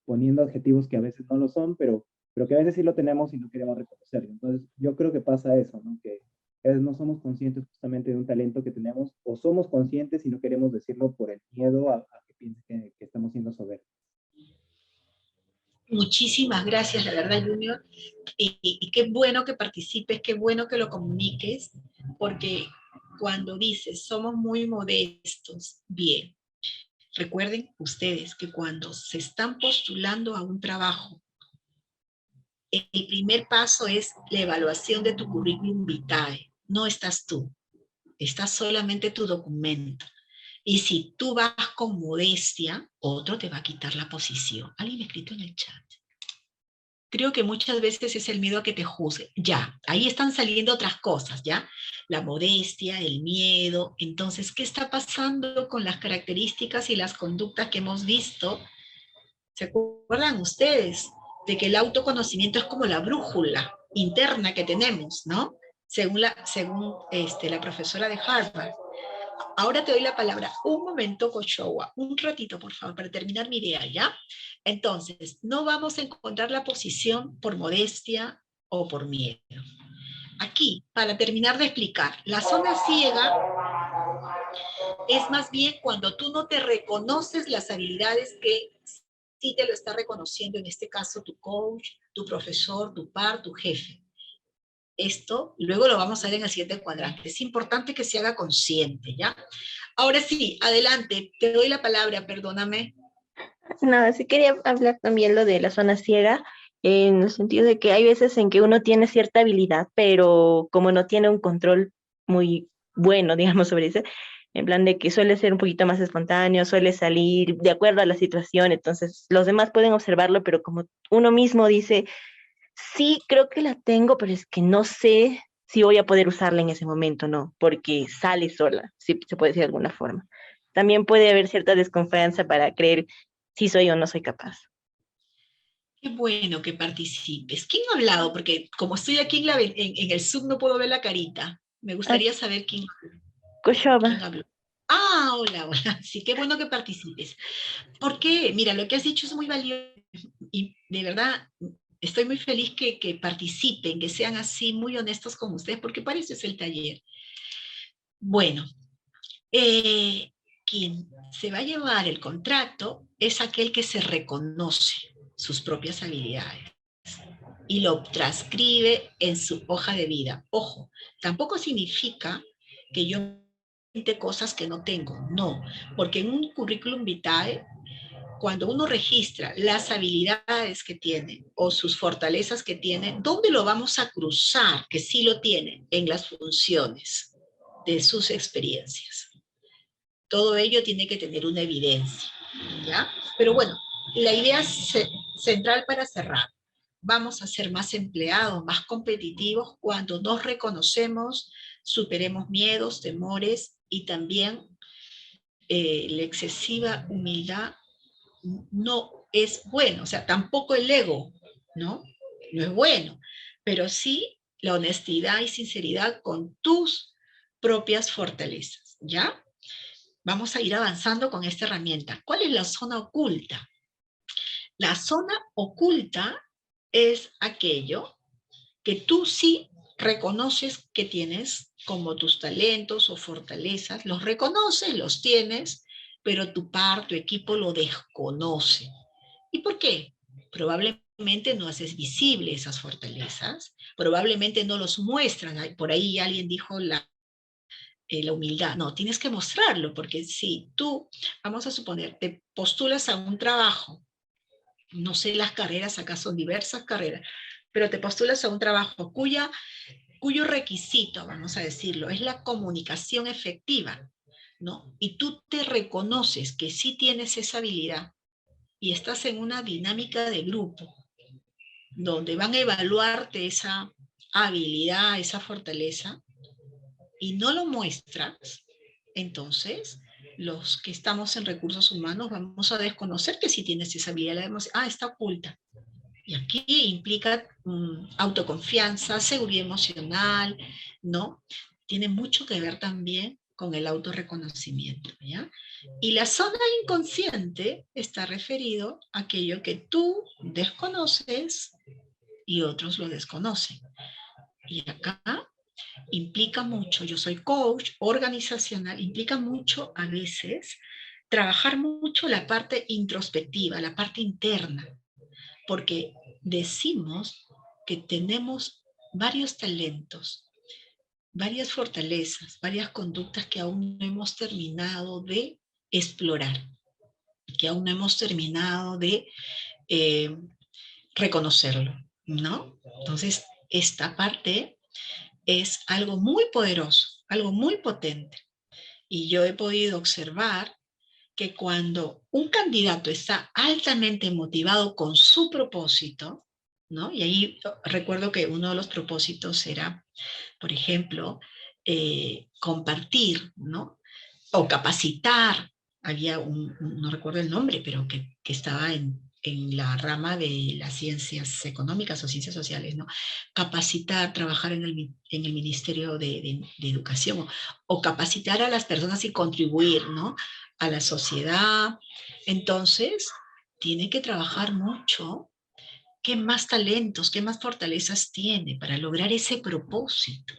poniendo adjetivos que a veces no lo son, pero que a veces sí lo tenemos y no queremos reconocerlo. Entonces, yo creo que pasa eso, ¿no? Que a veces no somos conscientes justamente de un talento que tenemos, o somos conscientes y no queremos decirlo por el miedo a que piense que estamos siendo soberbios. Muchísimas gracias, la verdad, Junior. Y qué bueno que participes, qué bueno que lo comuniques, porque cuando dices somos muy modestos, bien, recuerden ustedes que cuando se están postulando a un trabajo, el primer paso es la evaluación de tu currículum vitae. No estás tú, está solamente tu documento. Y si tú vas con modestia, otro te va a quitar la posición. Alguien me ha escrito en el chat. Creo que muchas veces es el miedo a que te juzguen. Ya, ahí están saliendo otras cosas, ¿ya? La modestia, el miedo. Entonces, ¿qué está pasando con las características y las conductas que hemos visto? ¿Se acuerdan ustedes de que el autoconocimiento es como la brújula interna que tenemos, ¿no? Según la profesora de Harvard. Ahora te doy la palabra. Un momento, Cochowa. Un ratito, por favor, para terminar mi idea, ¿ya? Entonces, no vamos a encontrar la posición por modestia o por miedo. Aquí, para terminar de explicar, la zona ciega es más bien cuando tú no te reconoces las habilidades que sí te lo está reconociendo, en este caso, tu coach, tu profesor, tu par, tu jefe. Esto luego lo vamos a ver en el siguiente cuadrante. Es importante que se haga consciente, ¿ya? Ahora sí, adelante, te doy la palabra, perdóname. No, sí quería hablar también lo de la zona ciega. en el sentido de que hay veces en que uno tiene cierta habilidad, pero como no tiene un control muy bueno, digamos, sobre eso, en plan de que suele ser un poquito más espontáneo, suele salir de acuerdo a la situación, entonces los demás pueden observarlo, pero como uno mismo dice, sí, creo que la tengo, pero es que no sé si voy a poder usarla en ese momento, ¿no? Porque sale sola, si se puede decir de alguna forma. También puede haber cierta desconfianza para creer si soy o no soy capaz. Qué bueno que participes. ¿Quién ha hablado? Porque como estoy aquí en el Zoom no puedo ver la carita. Me Ah, gustaría saber Koshova. quién habló. Ah, hola, hola. Sí, qué bueno que participes. Porque, mira, lo que has dicho es muy valioso y de verdad estoy muy feliz que participen, que sean así muy honestos con ustedes, porque para eso es el taller. Bueno, eh, quien se va a llevar el contrato es aquel que se reconoce sus propias habilidades y lo transcribe en su hoja de vida. Ojo, tampoco significa que yo invente cosas que no tengo, no, porque en un currículum vitae, cuando uno registra las habilidades que tiene o sus fortalezas que tiene, ¿dónde lo vamos a cruzar? Que sí lo tiene, en las funciones de sus experiencias. Todo ello tiene que tener una evidencia, ¿ya? Pero bueno, la idea central para cerrar. Vamos a ser más empleados, más competitivos cuando nos reconocemos, superemos miedos, temores y también la excesiva humildad no es bueno, o sea, tampoco el ego, ¿no? No es bueno, pero sí la honestidad y sinceridad con tus propias fortalezas, ¿ya? Vamos a ir avanzando con esta herramienta. ¿Cuál es la zona oculta? La zona oculta es aquello que tú sí reconoces que tienes como tus talentos o fortalezas, los reconoces, los tienes, pero tu par, tu equipo lo desconoce. ¿Y por qué? Probablemente no haces visible esas fortalezas, probablemente no los muestras. Por ahí alguien dijo la humildad. No, tienes que mostrarlo, porque si tú, vamos a suponer, te postulas a un trabajo, no sé las carreras, acá son diversas carreras, pero te postulas a un trabajo cuyo requisito, vamos a decirlo, es la comunicación efectiva, ¿no? Y tú te reconoces que sí tienes esa habilidad y estás en una dinámica de grupo donde van a evaluarte esa habilidad, esa fortaleza, y no lo muestras, entonces los que estamos en recursos humanos vamos a desconocer que sí tienes esa habilidad, está oculta. Y aquí implica autoconfianza, seguridad emocional, ¿no? Tiene mucho que ver también con el autorreconocimiento, ¿ya? Y la zona inconsciente está referido a aquello que tú desconoces y otros lo desconocen. Y acá implica mucho, yo soy coach organizacional, implica mucho a veces trabajar mucho la parte introspectiva, la parte interna, porque decimos que tenemos varios talentos, varias fortalezas, varias conductas que aún no hemos terminado de explorar, que aún no hemos terminado de eh, reconocerlo, ¿no? Entonces, esta parte es algo muy poderoso, algo muy potente. Y yo he podido observar que cuando un candidato está altamente motivado con su propósito, ¿no? Y ahí recuerdo que uno de los propósitos era, por ejemplo, compartir, ¿no? O capacitar. Había no recuerdo el nombre, pero que estaba en la rama de las ciencias económicas o ciencias sociales, ¿no? Capacitar, trabajar en el Ministerio de Educación, o capacitar a las personas y contribuir, ¿no? A la sociedad. Entonces, tiene que trabajar mucho qué más talentos, qué más fortalezas tiene para lograr ese propósito.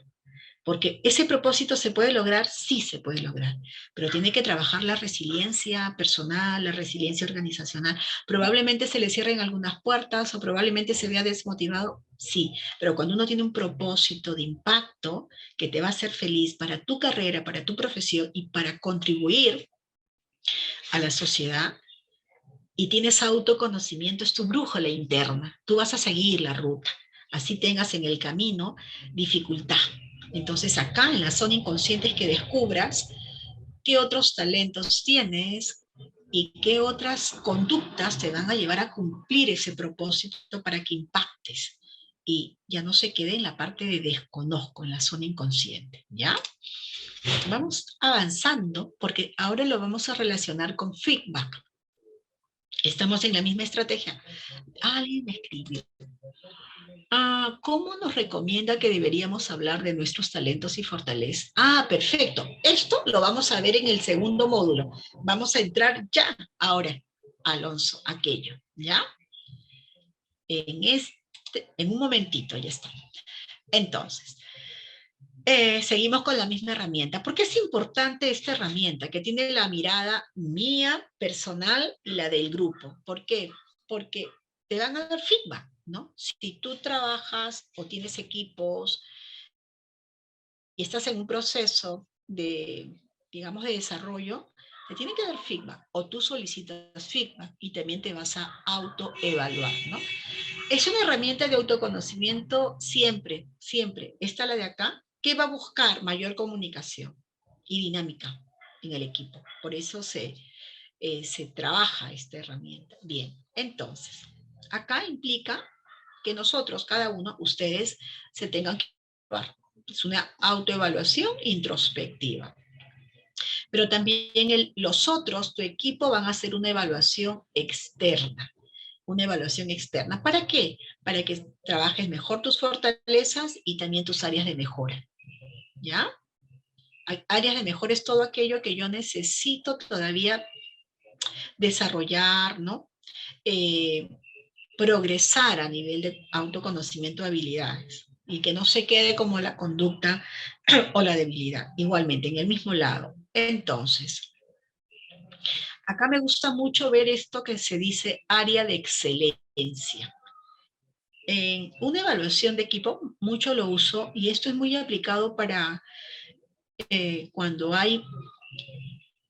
Porque ese propósito se puede lograr, sí se puede lograr, pero tiene que trabajar la resiliencia personal, la resiliencia organizacional. Probablemente se le cierren algunas puertas o probablemente se vea desmotivado, sí, pero cuando uno tiene un propósito de impacto que te va a hacer feliz para tu carrera, para tu profesión y para contribuir a la sociedad, y tienes autoconocimiento, es tu brújula interna. Tú vas a seguir la ruta, así tengas en el camino dificultad. Entonces acá en la zona inconsciente es que descubras qué otros talentos tienes y qué otras conductas te van a llevar a cumplir ese propósito para que impactes y ya no se quede en la parte de desconozco, en la zona inconsciente, ¿ya? Vamos avanzando porque ahora lo vamos a relacionar con feedback. Estamos en la misma estrategia. Alguien me escribió. ¿Cómo nos recomienda que deberíamos hablar de nuestros talentos y fortalezas? Perfecto. Esto lo vamos a ver en el segundo módulo. Vamos a entrar ya, ahora, Alonso, aquello, ¿ya? En un momentito, ya está. Entonces, seguimos con la misma herramienta. ¿Por qué es importante esta herramienta? Que tiene la mirada mía, personal, y la del grupo. ¿Por qué? Porque te van a dar feedback, ¿no? Si tú trabajas o tienes equipos y estás en un proceso de, digamos, de desarrollo, te tienen que dar feedback o tú solicitas feedback y también te vas a autoevaluar, ¿no? Es una herramienta de autoconocimiento siempre, siempre. Esta la de acá, que va a buscar mayor comunicación y dinámica en el equipo. Por eso se trabaja esta herramienta. Bien, entonces, acá implica que nosotros, cada uno, ustedes, se tengan que evaluar. Es una autoevaluación introspectiva. Pero también los otros, tu equipo, van a hacer una evaluación externa. Una evaluación externa. ¿Para qué? Para que trabajes mejor tus fortalezas y también tus áreas de mejora. ¿Ya? Áreas de mejora es todo aquello que yo necesito todavía desarrollar, ¿no? Progresar a nivel de autoconocimiento de habilidades y que no se quede como la conducta o la debilidad. Igualmente, en el mismo lado. Entonces, acá me gusta mucho ver esto que se dice área de excelencia. En una evaluación de equipo, mucho lo uso, y esto es muy aplicado para cuando hay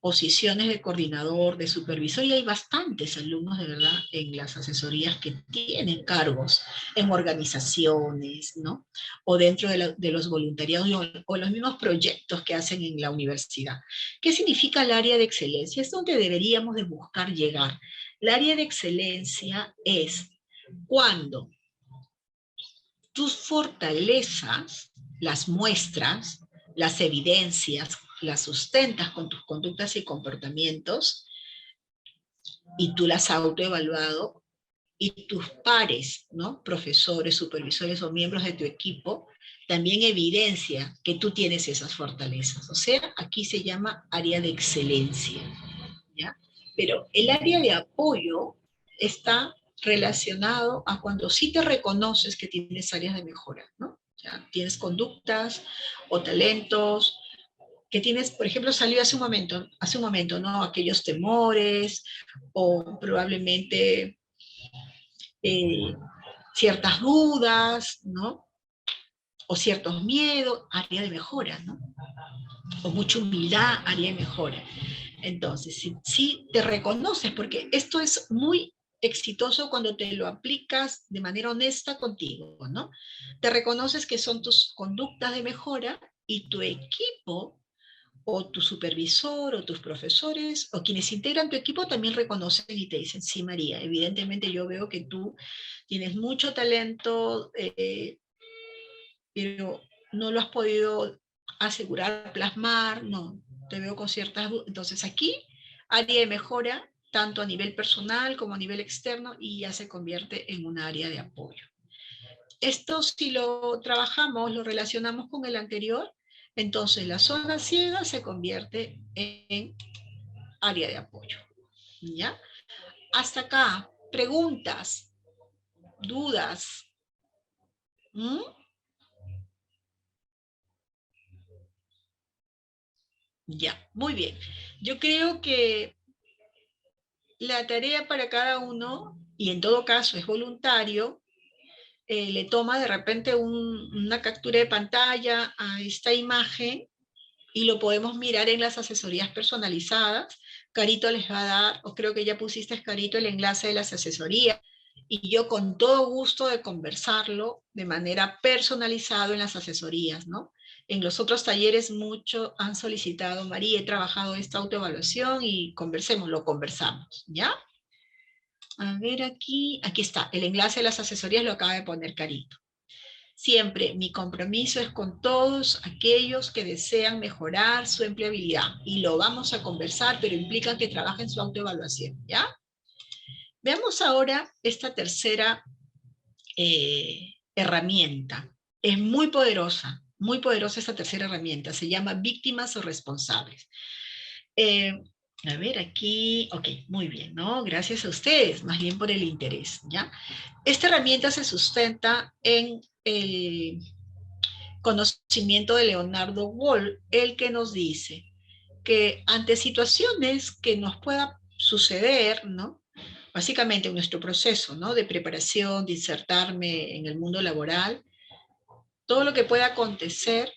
posiciones de coordinador, de supervisor, y hay bastantes alumnos de verdad en las asesorías que tienen cargos en organizaciones, ¿no? O dentro de los voluntariados o los mismos proyectos que hacen en la universidad. ¿Qué significa el área de excelencia? Es donde deberíamos de buscar llegar. El área de excelencia es cuando tus fortalezas las muestras, las evidencias, las sustentas con tus conductas y comportamientos, y tú las has autoevaluado, y tus pares, ¿no? Profesores, supervisores o miembros de tu equipo, también evidencia que tú tienes esas fortalezas. O sea, aquí se llama área de excelencia, ¿ya? Pero el área de apoyo está relacionado a cuando sí te reconoces que tienes áreas de mejora, ¿no? O sea, tienes conductas o talentos, que tienes, por ejemplo, salió hace un momento, ¿no? Aquellos temores o probablemente ciertas dudas, ¿no? O ciertos miedos, área de mejora, ¿no? O mucha humildad, área de mejora. Entonces, si te reconoces, porque esto es muy exitoso cuando te lo aplicas de manera honesta contigo, ¿no? Te reconoces que son tus conductas de mejora y tu equipo o tu supervisor o tus profesores o quienes integran tu equipo también reconocen y te dicen, sí, María, evidentemente yo veo que tú tienes mucho talento, pero no lo has podido asegurar, plasmar, no, te veo con ciertas dudas. Entonces aquí, área de mejora, tanto a nivel personal como a nivel externo, y ya se convierte en un área de apoyo. Esto, si lo trabajamos, lo relacionamos con el anterior, entonces la zona ciega se convierte en área de apoyo. ¿Ya? Hasta acá, preguntas, dudas. ¿Mm? Ya, muy bien. Yo creo que la tarea para cada uno, y en todo caso es voluntario, le toma de repente una captura de pantalla a esta imagen y lo podemos mirar en las asesorías personalizadas. Carito les va a dar, o creo que ya pusiste, Carito, el enlace de las asesorías, y yo con todo gusto de conversarlo de manera personalizada en las asesorías, ¿no? En los otros talleres mucho han solicitado, María, he trabajado esta autoevaluación y conversemos, lo conversamos, ¿ya? A ver aquí está, el enlace de las asesorías lo acaba de poner Carito. Siempre mi compromiso es con todos aquellos que desean mejorar su empleabilidad, y lo vamos a conversar, pero implica que trabajen su autoevaluación, ¿ya? Veamos ahora esta tercera herramienta. Es muy poderosa esta tercera herramienta. Se llama víctimas o responsables. A ver, aquí, ok, muy bien, ¿no? Gracias a ustedes, más bien por el interés, ¿ya? Esta herramienta se sustenta en el conocimiento de Leonardo Wall, el que nos dice que ante situaciones que nos pueda suceder, ¿no? Básicamente en nuestro proceso, ¿no? De preparación, de insertarme en el mundo laboral, todo lo que pueda acontecer,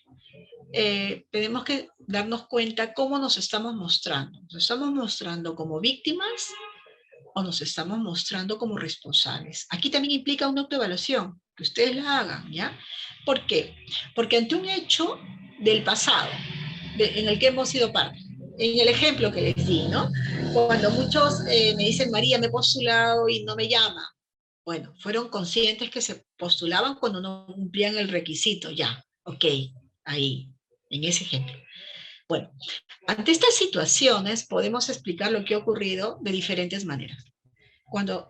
tenemos que darnos cuenta cómo nos estamos mostrando. ¿Nos estamos mostrando como víctimas o nos estamos mostrando como responsables? Aquí también implica una autoevaluación, que ustedes la hagan, ¿ya? ¿Por qué? Porque ante un hecho del pasado, en el que hemos sido parte, en el ejemplo que les di, ¿no? Cuando muchos me dicen, María, me he postulado y no me llama. Bueno, fueron conscientes que se postulaban cuando no cumplían el requisito, ya, ok, ahí, en ese ejemplo. Bueno, ante estas situaciones podemos explicar lo que ha ocurrido de diferentes maneras. Cuando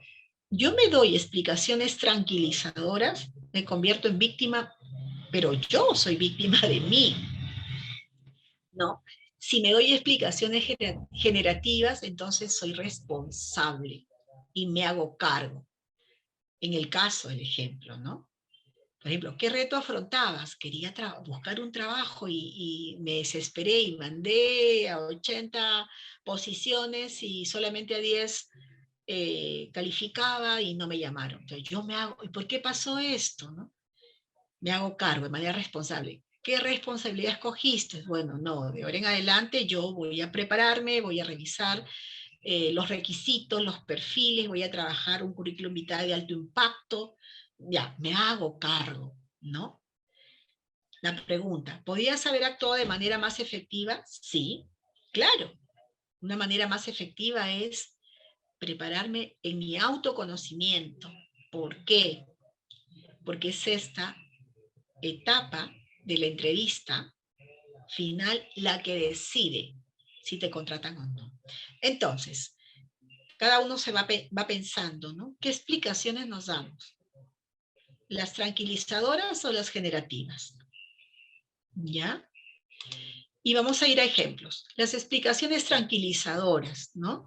yo me doy explicaciones tranquilizadoras, me convierto en víctima, pero yo soy víctima de mí, ¿no? Si me doy explicaciones generativas, entonces soy responsable y me hago cargo. En el caso, el ejemplo, ¿no? Por ejemplo, ¿qué reto afrontabas? Quería buscar un trabajo y me desesperé y mandé a 80 posiciones y solamente a 10 calificaba y no me llamaron. Entonces yo me hago, ¿y por qué pasó esto? ¿No? Me hago cargo de manera responsable. ¿Qué responsabilidad escogiste? Bueno, no, de ahora en adelante yo voy a prepararme, voy a revisar los requisitos, los perfiles, voy a trabajar un currículum vitae de alto impacto, ya, me hago cargo, ¿no? La pregunta, ¿podías haber actuado de manera más efectiva? Sí, claro. Una manera más efectiva es prepararme en mi autoconocimiento. ¿Por qué? Porque es esta etapa de la entrevista final la que decide si te contratan o no. Entonces, cada uno se va pensando, ¿no? ¿Qué explicaciones nos damos? ¿Las tranquilizadoras o las generativas? ¿Ya? Y vamos a ir a ejemplos. Las explicaciones tranquilizadoras, ¿no?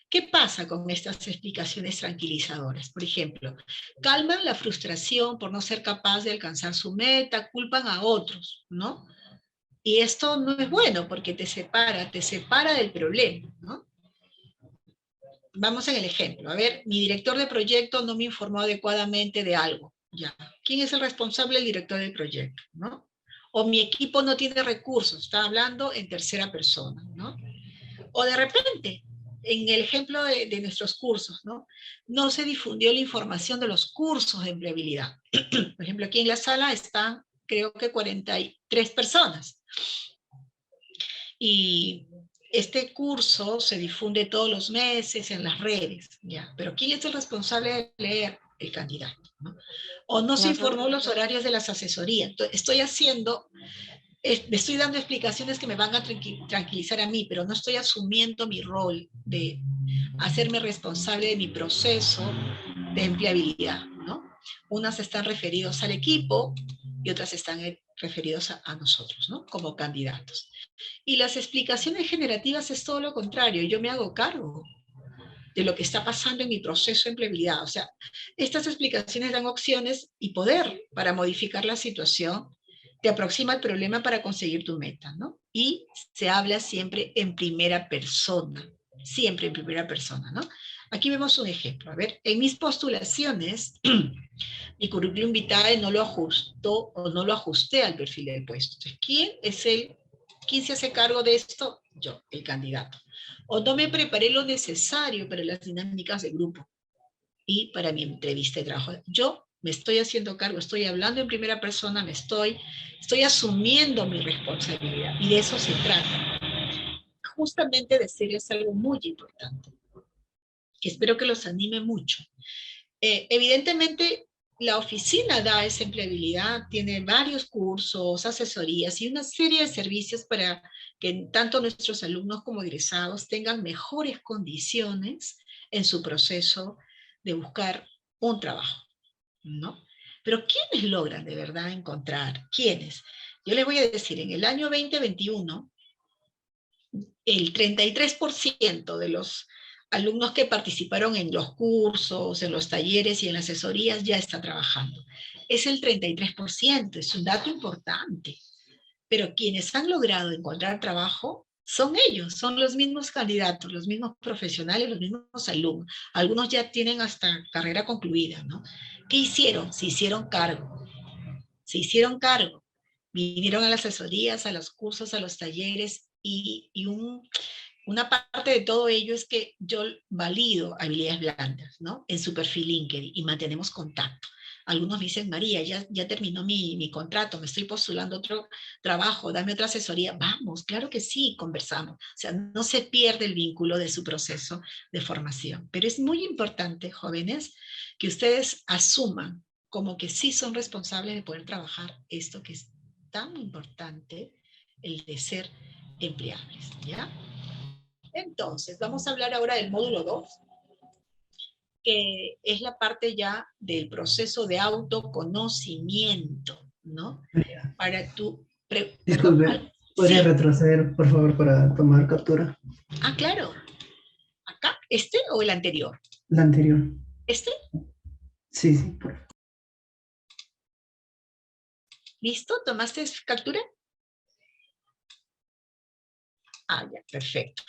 ¿Qué pasa con estas explicaciones tranquilizadoras? Por ejemplo, calman la frustración por no ser capaz de alcanzar su meta, culpan a otros, ¿no? Y esto no es bueno porque te separa del problema, ¿no? Vamos en el ejemplo. A ver, mi director de proyecto no me informó adecuadamente de algo. Ya. ¿Quién es el responsable? El director del proyecto, ¿no? O mi equipo no tiene recursos. Está hablando en tercera persona, ¿no? O de repente, en el ejemplo de nuestros cursos, ¿no? No se difundió la información de los cursos de empleabilidad. Por ejemplo, aquí en la sala están, creo que 43 personas. Y este curso se difunde todos los meses en las redes, ¿ya? Pero ¿quién es el responsable de leer? El candidato, ¿no? O no se informó los horarios de las asesorías. Entonces, me estoy dando explicaciones que me van a tranquilizar a mí, pero no estoy asumiendo mi rol de hacerme responsable de mi proceso de empleabilidad, ¿no? Unas están referidos al equipo y otras están referidos a nosotros, ¿no? Como candidatos. Y las explicaciones generativas es todo lo contrario. Yo me hago cargo de lo que está pasando en mi proceso de empleabilidad. O sea, estas explicaciones dan opciones y poder para modificar la situación, te aproxima al problema para conseguir tu meta, ¿no? Y se habla siempre en primera persona, siempre en primera persona, ¿no? Aquí vemos un ejemplo. A ver, en mis postulaciones, mi currículum vitae no lo ajustó o no lo ajusté al perfil del puesto. Entonces, ¿quién se hace cargo de esto? Yo, el candidato. o no me preparé lo necesario para las dinámicas de grupo y para mi entrevista de trabajo. Yo me estoy haciendo cargo, estoy hablando en primera persona, estoy asumiendo mi responsabilidad, y de eso se trata. Justamente decirles algo muy importante, que espero que los anime mucho. Evidentemente, la oficina da esa empleabilidad, tiene varios cursos, asesorías y una serie de servicios para que tanto nuestros alumnos como egresados tengan mejores condiciones en su proceso de buscar un trabajo, ¿no? Pero ¿quiénes logran de verdad encontrar? ¿Quiénes? Yo les voy a decir, en el año 2021, el 33% de los alumnos que participaron en los cursos, en los talleres y en las asesorías ya está trabajando. Es el 33%, es un dato importante. Pero quienes han logrado encontrar trabajo son ellos, son los mismos candidatos, los mismos profesionales, los mismos alumnos. Algunos ya tienen hasta carrera concluida, ¿no? ¿Qué hicieron? Se hicieron cargo. Se hicieron cargo. Vinieron a las asesorías, a los cursos, a los talleres y una parte de todo ello es que yo valido habilidades blandas, ¿no? En su perfil LinkedIn y mantenemos contacto. Algunos me dicen, María, ya terminó mi contrato, me estoy postulando otro trabajo, dame otra asesoría. Vamos, claro que sí, conversamos. O sea, no se pierde el vínculo de su proceso de formación. Pero es muy importante, jóvenes, que ustedes asuman como que sí son responsables de poder trabajar esto que es tan importante, el de ser empleables, ¿ya? Entonces, vamos a hablar ahora del módulo 2, que es la parte ya del proceso de autoconocimiento, ¿no? María, Para tu... disculpe, ¿podría sí. retroceder, por favor, para tomar captura? Ah, claro. ¿Acá? ¿Este o el anterior? La anterior. ¿Este? Sí, sí, por favor. ¿Listo? ¿Tomaste captura? Ah, ya, perfecto.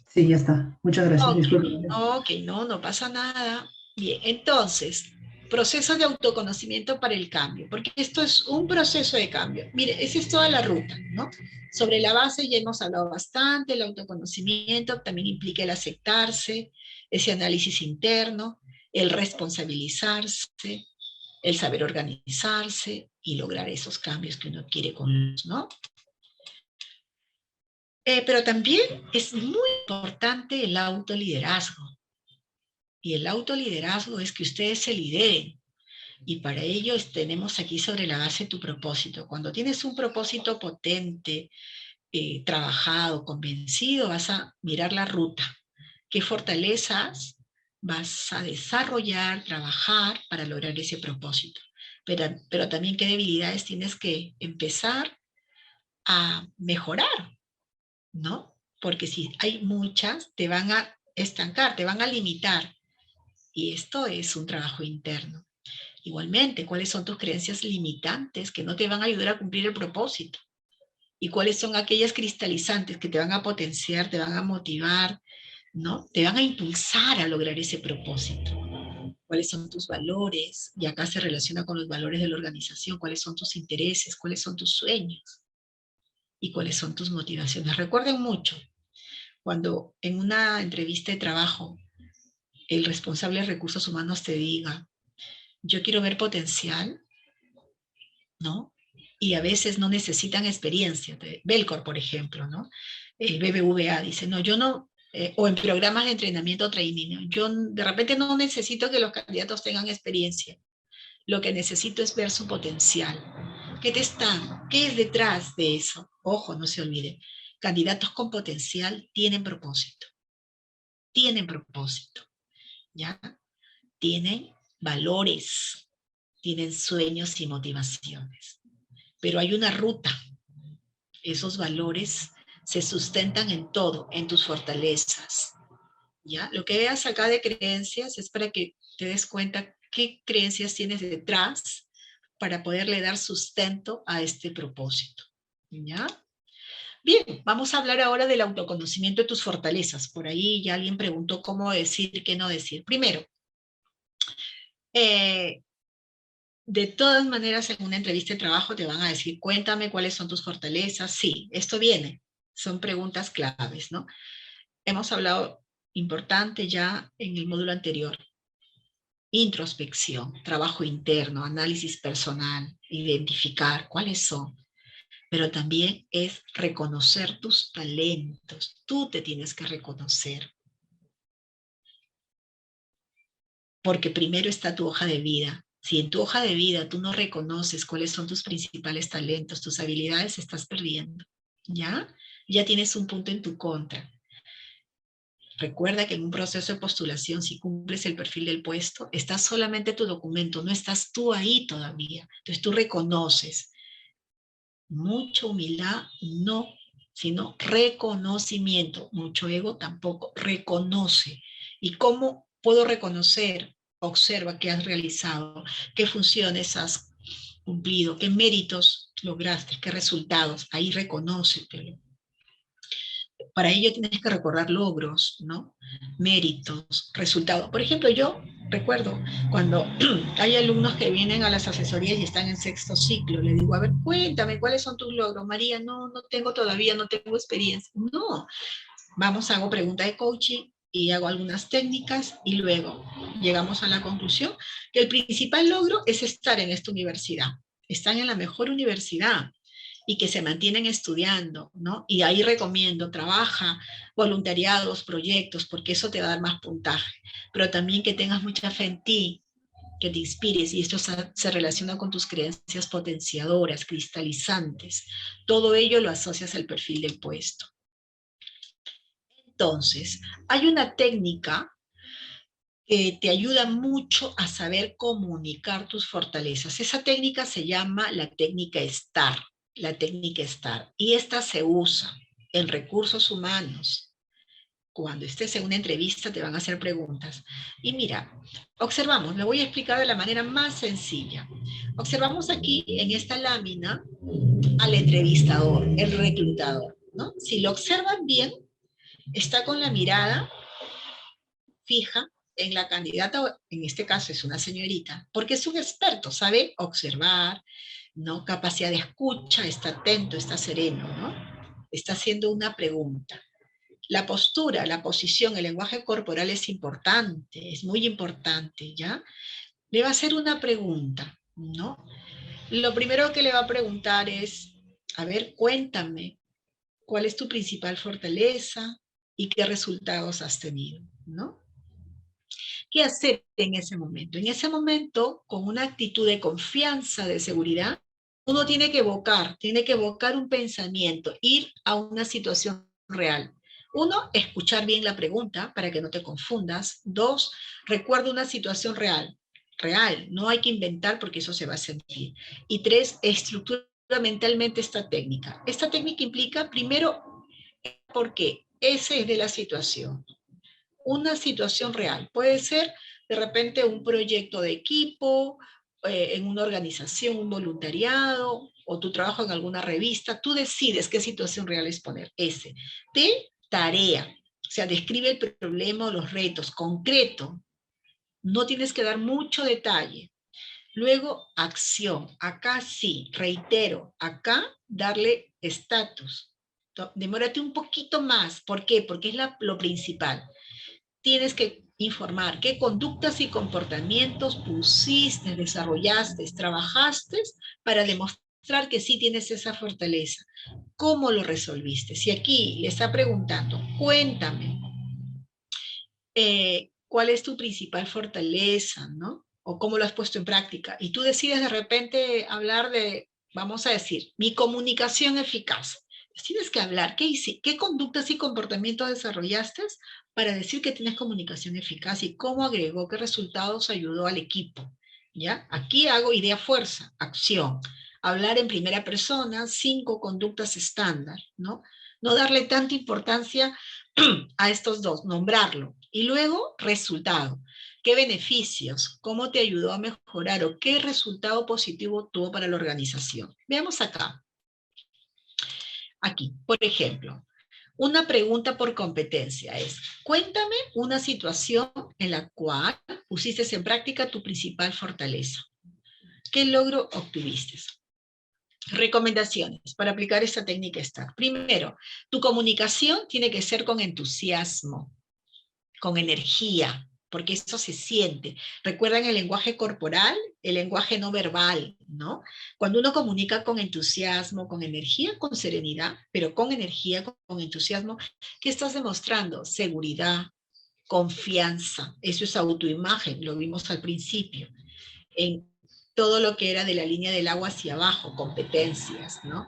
Sí, ya está. Muchas gracias. Ok, Disculpe. ok, no pasa nada. Bien, entonces, proceso de autoconocimiento para el cambio, porque esto es un proceso de cambio. Mire, esa es toda la ruta, ¿no? Sobre la base ya hemos hablado bastante, el autoconocimiento también implica el aceptarse, ese análisis interno, el responsabilizarse, el saber organizarse y lograr esos cambios que uno quiere con luz, ¿no? Pero también es muy importante el autoliderazgo. Y el autoliderazgo es que ustedes se lideren. Y para ello tenemos aquí sobre la base tu propósito. Cuando tienes un propósito potente, trabajado, convencido, vas a mirar la ruta. ¿Qué fortalezas vas a desarrollar, trabajar para lograr ese propósito? Pero también qué debilidades tienes que empezar a mejorar, ¿no? Porque si hay muchas, te van a estancar, te van a limitar. Y esto es un trabajo interno. Igualmente, ¿cuáles son tus creencias limitantes que no te van a ayudar a cumplir el propósito? ¿Y cuáles son aquellas cristalizantes que te van a potenciar, te van a motivar, ¿no? Te van a impulsar a lograr ese propósito. ¿Cuáles son tus valores? Y acá se relaciona con los valores de la organización. ¿Cuáles son tus intereses? ¿Cuáles son tus sueños? ¿Y cuáles son tus motivaciones? Recuerden mucho, cuando en una entrevista de trabajo el responsable de recursos humanos te diga, yo quiero ver potencial, ¿no? Y a veces no necesitan experiencia. Belcor, por ejemplo, ¿no? El BBVA dice, no, yo no, o en programas de entrenamiento o training, yo de repente no necesito que los candidatos tengan experiencia. Lo que necesito es ver su potencial. ¿Qué es detrás de eso? Ojo, no se olviden. Candidatos con potencial tienen propósito, ¿ya? Tienen valores, tienen sueños y motivaciones. Pero hay una ruta. Esos valores se sustentan en todo, en tus fortalezas, ¿ya? Lo que veas acá de creencias es para que te des cuenta qué creencias tienes detrás para poderle dar sustento a este propósito, ¿ya? Bien, vamos a hablar ahora del autoconocimiento de tus fortalezas. Por ahí ya alguien preguntó cómo decir, qué no decir. Primero, de todas maneras, en una entrevista de trabajo te van a decir, cuéntame cuáles son tus fortalezas. Sí, esto viene. Son preguntas claves, ¿no? hemos hablado importante ya en el módulo anterior. Introspección, trabajo interno, análisis personal, identificar cuáles son. Pero también es reconocer tus talentos. Tú te tienes que reconocer. Porque primero está tu hoja de vida. Si en tu hoja de vida tú no reconoces cuáles son tus principales talentos, tus habilidades, estás perdiendo. ¿Ya? Ya tienes un punto en tu contra. Recuerda que en un proceso de postulación, si cumples el perfil del puesto, está solamente tu documento, no estás tú ahí todavía. Entonces tú reconoces. Mucha humildad, no, sino reconocimiento. Mucho ego tampoco, reconoce. ¿Y cómo puedo reconocer? Observa qué has realizado, qué funciones has cumplido, qué méritos lograste, qué resultados. Ahí reconócetelo. Para ello tienes que recordar logros, ¿no? Méritos, resultados. Por ejemplo, yo recuerdo cuando hay alumnos que vienen a las asesorías y están en sexto ciclo, le digo, a ver, cuéntame, ¿cuáles son tus logros? María, no tengo todavía, no tengo experiencia. No, vamos, hago preguntas de coaching y hago algunas técnicas y luego llegamos a la conclusión que el principal logro es estar en esta universidad. Están en la mejor universidad y que se mantienen estudiando, ¿no? Y ahí recomiendo, trabaja, voluntariados, proyectos, porque eso te va a dar más puntaje, pero también que tengas mucha fe en ti, que te inspires, y esto se relaciona con tus creencias potenciadoras, cristalizantes. Todo ello lo asocias al perfil del puesto. Entonces, hay una técnica que te ayuda mucho a saber comunicar tus fortalezas. Esa técnica se llama la técnica STAR. La técnica STAR. Y esta se usa en recursos humanos. Cuando estés en una entrevista te van a hacer preguntas. Y mira, observamos, lo voy a explicar de la manera más sencilla. Observamos aquí en esta lámina al entrevistador, el reclutador, ¿no? Si lo observan bien, está con la mirada fija en la candidata, en este caso es una señorita, porque es un experto, sabe observar, ¿no? Capacidad de escucha, está atento, está sereno, ¿no? Está haciendo una pregunta. La postura, la posición, el lenguaje corporal es importante, es muy importante, ¿ya? Le va a hacer una pregunta, ¿no? Lo primero que le va a preguntar es, a ver, cuéntame, ¿cuál es tu principal fortaleza y qué resultados has tenido, ¿no? ¿Qué hacer en ese momento? En ese momento, con una actitud de confianza, de seguridad, uno tiene que evocar un pensamiento, ir a una situación real. Uno, escuchar bien la pregunta para que no te confundas. Dos, recuerda una situación real. Real, no hay que inventar porque eso se va a sentir. Y tres, estructura mentalmente esta técnica. Esta técnica implica, primero, porque ese es de la situación. Una situación real. Puede ser de repente un proyecto de equipo, en una organización, un voluntariado, o tu trabajo en alguna revista. Tú decides qué situación real es poner. Ese. T, tarea. O sea, describe el problema o los retos, concreto. No tienes que dar mucho detalle. Luego, acción. Acá sí, reitero, acá darle estatus. Demórate un poquito más. ¿Por qué? Porque es lo principal. Tienes que informar qué conductas y comportamientos pusiste, desarrollaste, trabajaste para demostrar que sí tienes esa fortaleza. ¿Cómo lo resolviste? Si aquí le está preguntando, cuéntame, ¿cuál es tu principal fortaleza, no? O cómo lo has puesto en práctica. Y tú decides de repente hablar de, vamos a decir, mi comunicación eficaz. Tienes que hablar, ¿qué conductas y comportamientos desarrollaste para decir que tienes comunicación eficaz y cómo agregó, qué resultados ayudó al equipo? ¿Ya? Aquí hago idea fuerza, acción. Hablar en primera persona, 5 conductas estándar, ¿no? No darle tanta importancia a estos dos, nombrarlo. Y luego, resultado. ¿Qué beneficios? ¿Cómo te ayudó a mejorar? ¿O qué resultado positivo tuvo para la organización? Veamos acá. Aquí, por ejemplo, una pregunta por competencia es, cuéntame una situación en la cual pusiste en práctica tu principal fortaleza. ¿Qué logro obtuviste? Recomendaciones para aplicar esta técnica STAR. Primero, tu comunicación tiene que ser con entusiasmo, con energía, porque eso se siente. Recuerdan el lenguaje corporal, el lenguaje no verbal, ¿no? Cuando uno comunica con entusiasmo, con energía, con serenidad, pero con energía, con entusiasmo, ¿qué estás demostrando? Seguridad, confianza. Eso es autoimagen, lo vimos al principio. En todo lo que era de la línea del agua hacia abajo, competencias, ¿no?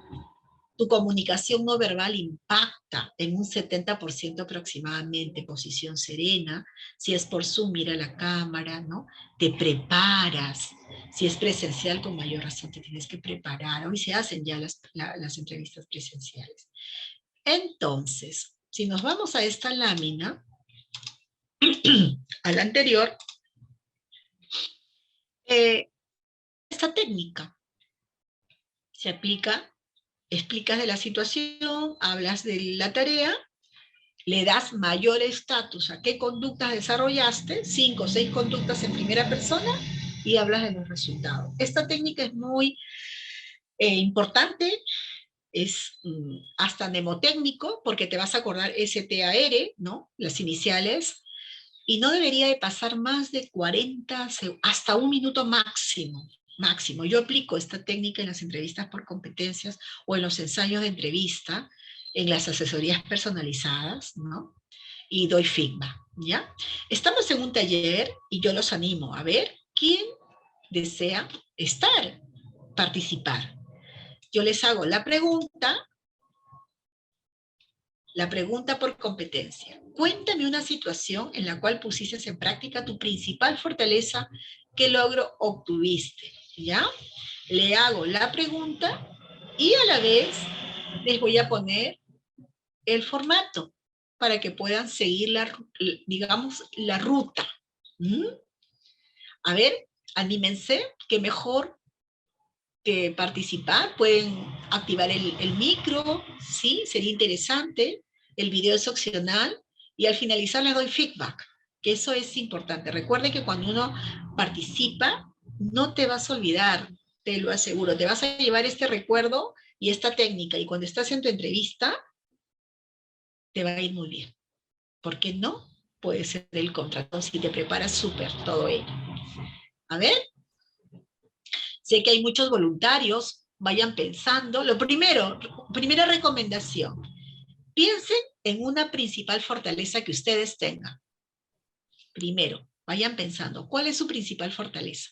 Tu comunicación no verbal impacta en un 70% aproximadamente, posición serena, si es por Zoom, mira la cámara, ¿no? Te preparas, si es presencial, con mayor razón te tienes que preparar. Hoy se hacen ya las entrevistas presenciales. Entonces, si nos vamos a esta lámina, a la anterior, esta técnica se aplica, explicas de la situación, hablas de la tarea, le das mayor estatus a qué conductas desarrollaste, 5 o 6 conductas en primera persona, y hablas de los resultados. Esta técnica es muy importante, es hasta mnemotécnico, porque te vas a acordar STAR, ¿no? Las iniciales, y no debería de pasar más de 40, hasta un minuto máximo. Máximo. Yo aplico esta técnica en las entrevistas por competencias o en los ensayos de entrevista, en las asesorías personalizadas, ¿no? Y doy feedback, ¿ya? Estamos en un taller y yo los animo a ver quién desea estar, participar. Yo les hago la pregunta por competencia. Cuéntame una situación en la cual pusiste en práctica tu principal fortaleza, qué logro obtuviste, ¿ya? Le hago la pregunta y a la vez les voy a poner el formato para que puedan seguir digamos, la ruta. A ver, anímense, que mejor que participar, pueden activar el micro, ¿sí? Sería interesante, el video es opcional, y al finalizar les doy feedback, que eso es importante. Recuerden que cuando uno participa, no te vas a olvidar, te lo aseguro, te vas a llevar este recuerdo y esta técnica, y cuando estás en tu entrevista, te va a ir muy bien. ¿Por qué no? Puede ser el contrato si te preparas súper todo ello. A ver, sé que hay muchos voluntarios, vayan pensando. Lo primero, primera recomendación, piensen en una principal fortaleza que ustedes tengan. Primero, vayan pensando, ¿cuál es su principal fortaleza?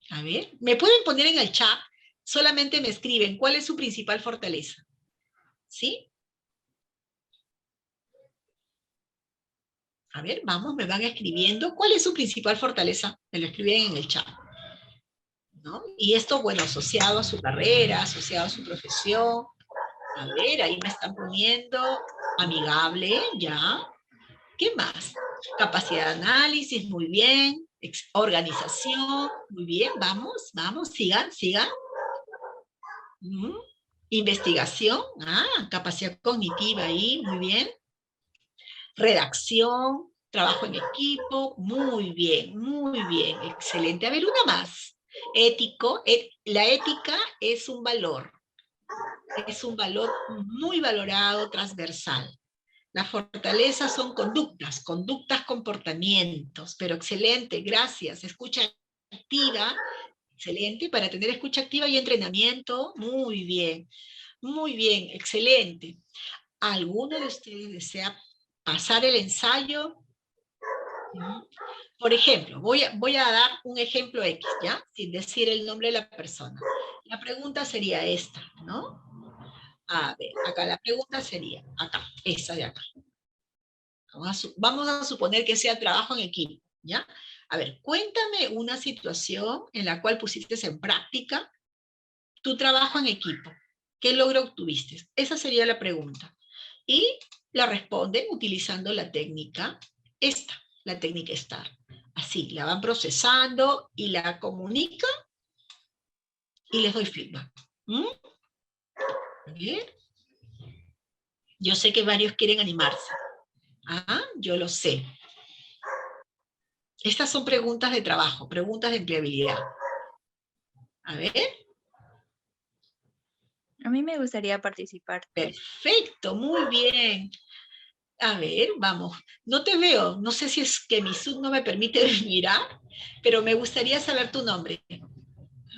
A ver, me pueden poner en el chat, solamente me escriben, ¿cuál es su principal fortaleza? ¿Sí? A ver, vamos, me van escribiendo, ¿cuál es su principal fortaleza? Me lo escriben en el chat, ¿no? Y esto, bueno, asociado a su carrera, asociado a su profesión. A ver, ahí me están poniendo amigable, ya. ¿Qué más? Capacidad de análisis, muy bien. Organización, muy bien. Vamos, vamos, sigan, sigan. Investigación, capacidad cognitiva ahí, muy bien. Redacción, trabajo en equipo, muy bien, excelente. A ver, una más. Ético, la ética es un valor muy valorado, transversal. Las fortalezas son conductas, comportamientos, pero excelente, gracias. Escucha activa, excelente. Para tener escucha activa y entrenamiento, muy bien, excelente. ¿Alguno de ustedes desea pasar el ensayo? Por ejemplo, voy a dar un ejemplo X, ¿ya? Sin decir el nombre de la persona. La pregunta sería esta, ¿no? A ver, acá la pregunta sería, acá, esa de acá. Vamos a suponer que sea trabajo en equipo, ¿ya? A ver, cuéntame una situación en la cual pusiste en práctica tu trabajo en equipo. ¿Qué logro obtuviste? Esa sería la pregunta. Y la responden utilizando la técnica esta, la técnica STAR. Así, la van procesando y la comunican y les doy feedback. A ver. Yo sé que varios quieren animarse. Yo lo sé. Estas son preguntas de trabajo, preguntas de empleabilidad. A ver, A mí me gustaría participar. perfecto, muy bien. A ver, vamos. No te veo. No sé si es que mi Zoom no me permite mirar, pero me gustaría saber tu nombre.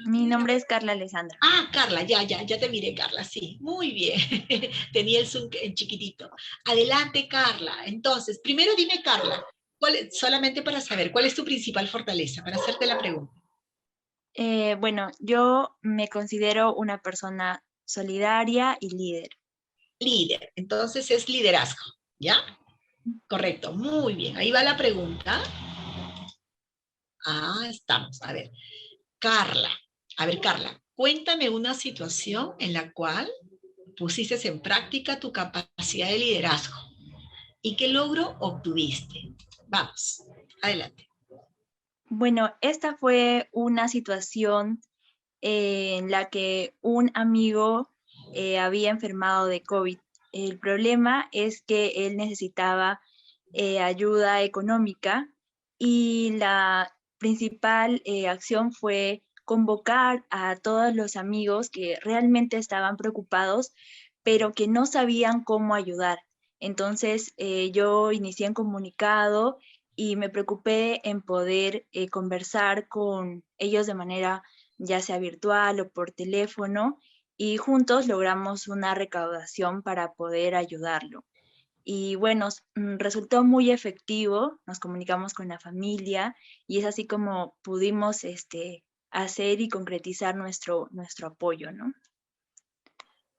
Mi nombre es Carla Alessandra. Ah, Carla, ya te miré, Carla, sí. Muy bien. Tenía el Zoom en chiquitito. Adelante, Carla. Entonces, primero dime, Carla, solamente para saber, ¿cuál es tu principal fortaleza? Para hacerte la pregunta. Bueno, yo me considero una persona solidaria y líder. Líder. Entonces es liderazgo, ¿ya? Correcto, muy bien. Ahí va la pregunta. Ah, estamos. A ver, Carla. A ver, Carla, cuéntame una situación en la cual pusiste en práctica tu capacidad de liderazgo y qué logro obtuviste. Vamos, adelante. Bueno, esta fue una situación en la que un amigo había enfermado de COVID. El problema es que él necesitaba ayuda económica y la principal acción fue convocar a todos los amigos que realmente estaban preocupados, pero que no sabían cómo ayudar. Entonces yo inicié un comunicado y me preocupé en poder conversar con ellos de manera ya sea virtual o por teléfono, y juntos logramos una recaudación para poder ayudarlo. Y bueno, resultó muy efectivo, nos comunicamos con la familia y es así como pudimos hacer y concretizar nuestro apoyo, ¿no?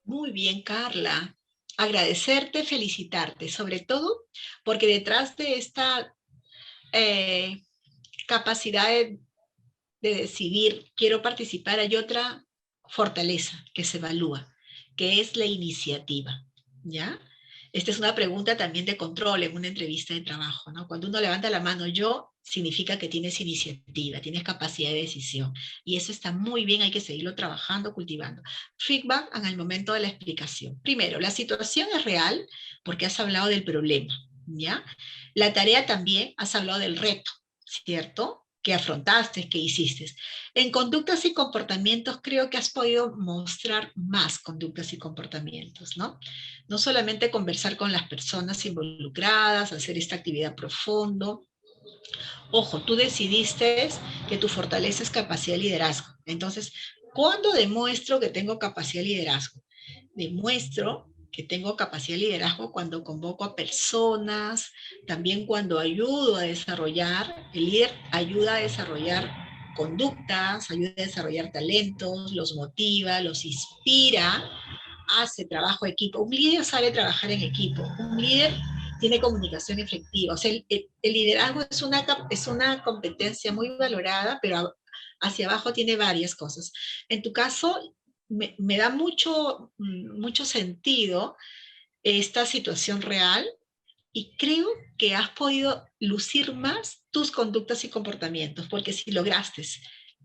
Muy bien, Carla. Agradecerte, felicitarte, sobre todo porque detrás de esta eh, capacidad de decidir, quiero participar, hay otra fortaleza que se evalúa, que es la iniciativa, ¿ya? Esta es una pregunta también de control en una entrevista de trabajo, ¿no? Cuando uno levanta la mano yo, significa que tienes iniciativa, tienes capacidad de decisión. Y eso está muy bien, hay que seguirlo trabajando, cultivando. Feedback en el momento de la explicación. Primero, la situación es real porque has hablado del problema, ¿ya? La tarea también, has hablado del reto, ¿cierto? Que afrontaste, que hiciste. En conductas y comportamientos creo que has podido mostrar más conductas y comportamientos, ¿no? No solamente conversar con las personas involucradas, hacer esta actividad profundo. Ojo, tú decidiste que tu fortaleza es capacidad de liderazgo. Entonces, ¿cuándo demuestro que tengo capacidad de liderazgo? Demuestro que tengo capacidad de liderazgo cuando convoco a personas, también cuando ayudo a desarrollar, el líder ayuda a desarrollar conductas, ayuda a desarrollar talentos, los motiva, los inspira, hace trabajo de equipo. Un líder sabe trabajar en equipo, un líder tiene comunicación efectiva. O sea, el liderazgo es una competencia muy valorada, pero hacia abajo tiene varias cosas. En tu caso, me da mucho sentido esta situación real y creo que has podido lucir más tus conductas y comportamientos, porque si lograste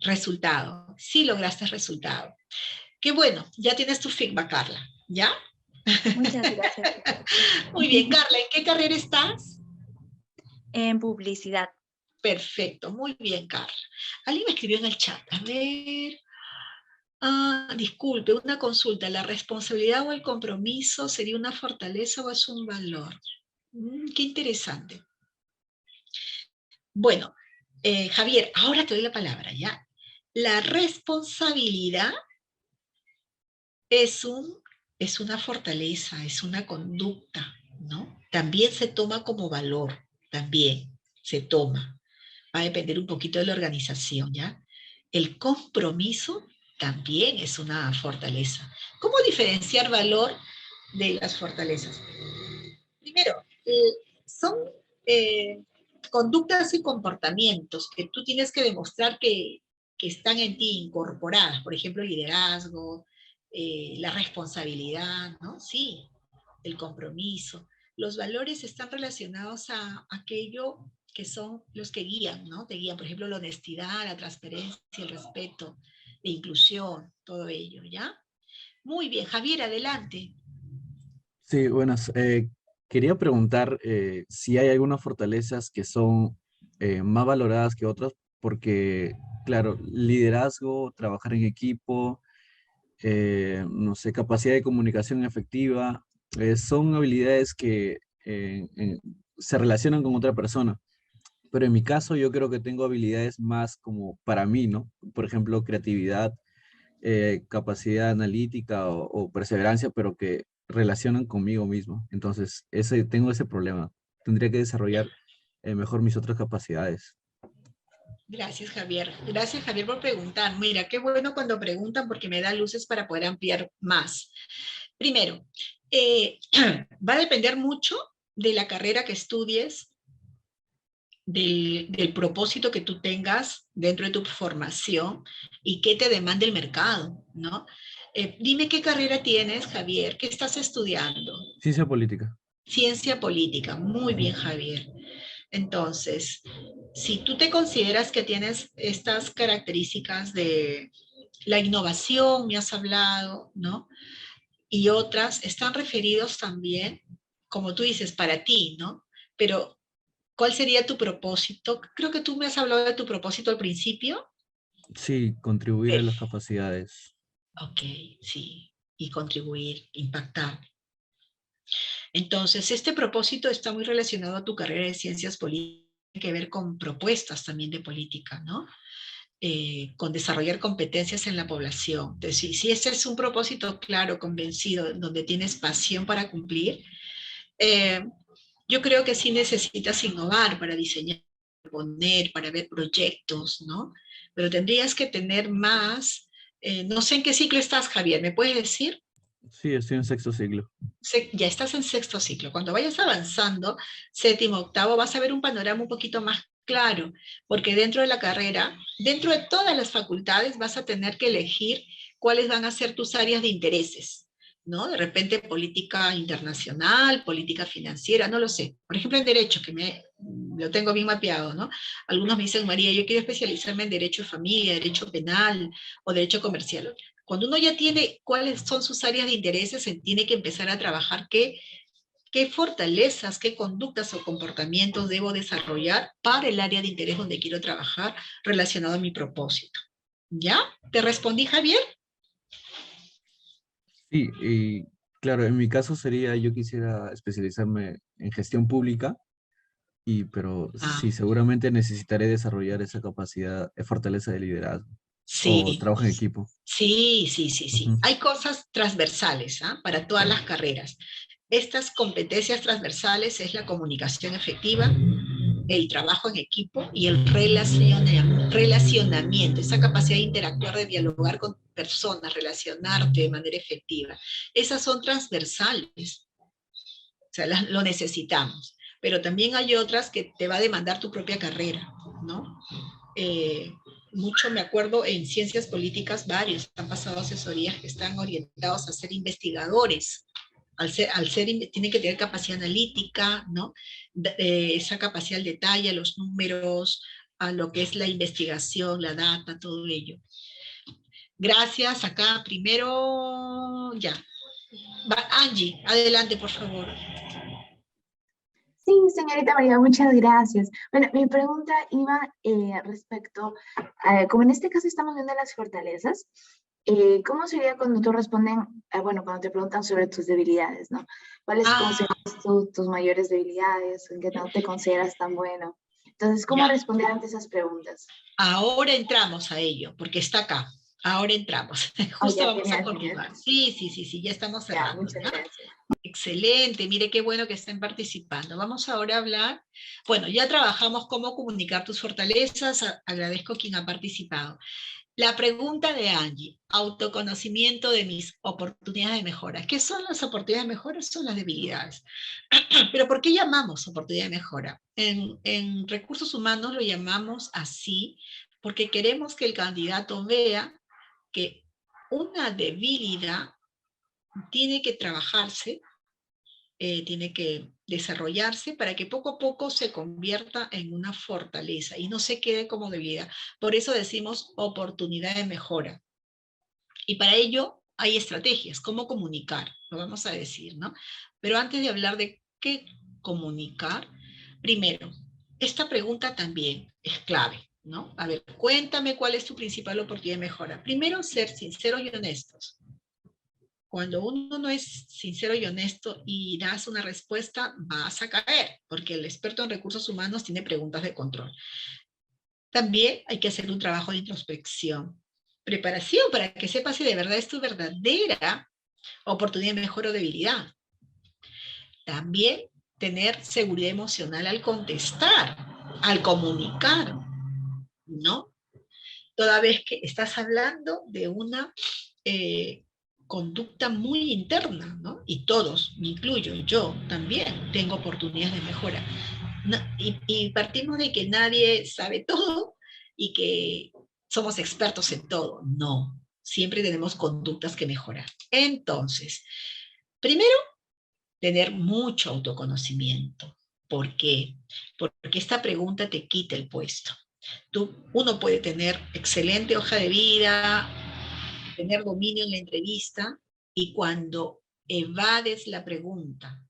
resultado, si lograste resultado. Qué bueno, ya tienes tu feedback, Carla, ¿ya? Muchas gracias. Muy bien, Carla, ¿en qué carrera estás? En publicidad. Perfecto, muy bien, Carla. Alguien me escribió en el chat, a ver. Disculpe, una consulta. ¿La responsabilidad o el compromiso sería una fortaleza o es un valor? Qué interesante. Bueno, Javier, ahora te doy la palabra, ¿ya? La responsabilidad es una fortaleza, es una conducta, ¿no? También se toma como valor, también se toma. Va a depender un poquito de la organización, ¿ya? El compromiso también es una fortaleza. ¿Cómo diferenciar valor de las fortalezas? Primero, son eh, conductas y comportamientos que tú tienes que demostrar que están en ti incorporadas. Por ejemplo, liderazgo, la responsabilidad, ¿no? Sí, el compromiso. Los valores están relacionados a aquello que son los que guían, ¿no? Te guían, por ejemplo, la honestidad, la transparencia, el respeto, la inclusión, todo ello, ¿ya? Muy bien, Javier, adelante. Sí, buenas. Quería preguntar si hay algunas fortalezas que son más valoradas que otras, porque claro, liderazgo, trabajar en equipo, no sé, capacidad de comunicación efectiva, son habilidades que se relacionan con otra persona. Pero en mi caso yo creo que tengo habilidades más como para mí, ¿no? Por ejemplo, creatividad, capacidad analítica o perseverancia, pero que relacionan conmigo mismo. Entonces, tengo ese problema. Tendría que desarrollar mejor mis otras capacidades. Gracias, Javier. Gracias, Javier, por preguntar. Mira, qué bueno cuando preguntan porque me da luces para poder ampliar más. Primero, va a depender mucho de la carrera que estudies, del propósito que tú tengas dentro de tu formación y qué te demanda el mercado, ¿no? Dime qué carrera tienes, Javier, qué estás estudiando. Ciencia política. Ciencia política. Muy bien, Javier. Entonces, si tú te consideras que tienes estas características de la innovación, me has hablado, ¿no? Y otras, están referidos también, como tú dices, para ti, ¿no? Pero, ¿cuál sería tu propósito? Creo que tú me has hablado de tu propósito al principio. Sí, contribuir a Eh, las capacidades. ok, sí, y contribuir, impactar. Entonces, este propósito está muy relacionado a tu carrera de ciencias políticas, tiene que ver con propuestas también de política, ¿no? Con desarrollar competencias en la población. Entonces, si ese es un propósito claro, convencido, donde tienes pasión para cumplir, eh, yo creo que sí necesitas innovar para diseñar, poner, para ver proyectos, ¿no? Pero tendrías que tener más, no sé en qué ciclo estás, Javier, ¿me puedes decir? Sí, estoy en sexto siglo. Ya estás en sexto ciclo. Cuando vayas avanzando, séptimo, octavo, vas a ver un panorama un poquito más claro, porque dentro de la carrera, dentro de todas las facultades, vas a tener que elegir cuáles van a ser tus áreas de intereses, ¿no? De repente política internacional, política financiera, no lo sé. Por ejemplo, en derecho, lo tengo bien mapeado, ¿no? Algunos me dicen, María, yo quiero especializarme en derecho de familia, derecho penal o derecho comercial. Cuando uno ya tiene cuáles son sus áreas de intereses, se tiene que empezar a trabajar qué fortalezas, qué conductas o comportamientos debo desarrollar para el área de interés donde quiero trabajar relacionado a mi propósito. ¿Ya? ¿Te respondí, Javier? Sí, y claro, en mi caso sería, yo quisiera especializarme en gestión pública, pero Ah, sí, seguramente necesitaré desarrollar esa capacidad, fortaleza de liderazgo o sí, trabajo en equipo. sí, sí, sí, sí. Ujú. Hay cosas transversales, ¿ah? Para todas las carreras. Estas competencias transversales es la comunicación efectiva, el trabajo en equipo y el relacionamiento, esa capacidad de interactuar, de dialogar con personas, relacionarte de manera efectiva. Esas son transversales, o sea, lo necesitamos, pero también hay otras que te va a demandar tu propia carrera, ¿no? Eh, Mucho me acuerdo en ciencias políticas, varios han pasado asesorías que están orientados a ser investigadores, tiene que tener capacidad analítica, ¿no? Esa capacidad al detalle, a los números, a lo que es la investigación, la data, todo ello. Gracias, acá primero, ya. Angie, adelante, por favor. Sí, señorita María, muchas gracias. Bueno, mi pregunta iba respecto, como en este caso estamos viendo las fortalezas, ¿cómo sería cuando tú responden, bueno, cuando te preguntan sobre tus debilidades, ¿no? ¿Cuáles Ah, consideras tú tus mayores debilidades, en que no te consideras tan bueno? Entonces, ¿cómo ya. responder ante esas preguntas? Ahora entramos a ello, porque está acá. Ahora entramos. Oh, Justo ya, vamos a genial, genial. continuar. Sí, sí, sí, sí, ya estamos Ya, cerrando, muchas ¿ya? gracias. Excelente, mire qué bueno que estén participando. Vamos ahora a hablar, bueno, ya trabajamos cómo comunicar tus fortalezas, agradezco quien ha participado. La pregunta de Angie, autoconocimiento de mis oportunidades de mejora. ¿Qué son las oportunidades de mejora? Son las debilidades. Pero ¿por qué llamamos oportunidad de mejora? En recursos humanos lo llamamos así porque queremos que el candidato vea que una debilidad tiene que trabajarse, tiene que desarrollarse para que poco a poco se convierta en una fortaleza y no se quede como debilidad. Por eso decimos oportunidad de mejora. Y para ello hay estrategias, cómo comunicar, lo vamos a decir, ¿no? Pero antes de hablar de qué comunicar, primero, esta pregunta también es clave. ¿no? A ver, cuéntame cuál es tu principal oportunidad de mejora. Primero, ser sinceros y honestos. Cuando uno no es sincero y honesto y das una respuesta, vas a caer, porque el experto en recursos humanos tiene preguntas de control. También hay que hacer un trabajo de introspección, preparación para que sepas si de verdad es tu verdadera oportunidad de mejora o debilidad. También tener seguridad emocional al contestar, al comunicar, ¿no? Toda vez que estás hablando de una conducta muy interna, ¿no? Y todos, me incluyo, yo también tengo oportunidades de mejora. No, y partimos de que nadie sabe todo y que somos expertos en todo. No, siempre tenemos conductas que mejorar. Entonces, primero, tener mucho autoconocimiento. ¿Por qué? Porque esta pregunta te quita el puesto. Uno puede tener excelente hoja de vida, tener dominio en la entrevista, y cuando evades la pregunta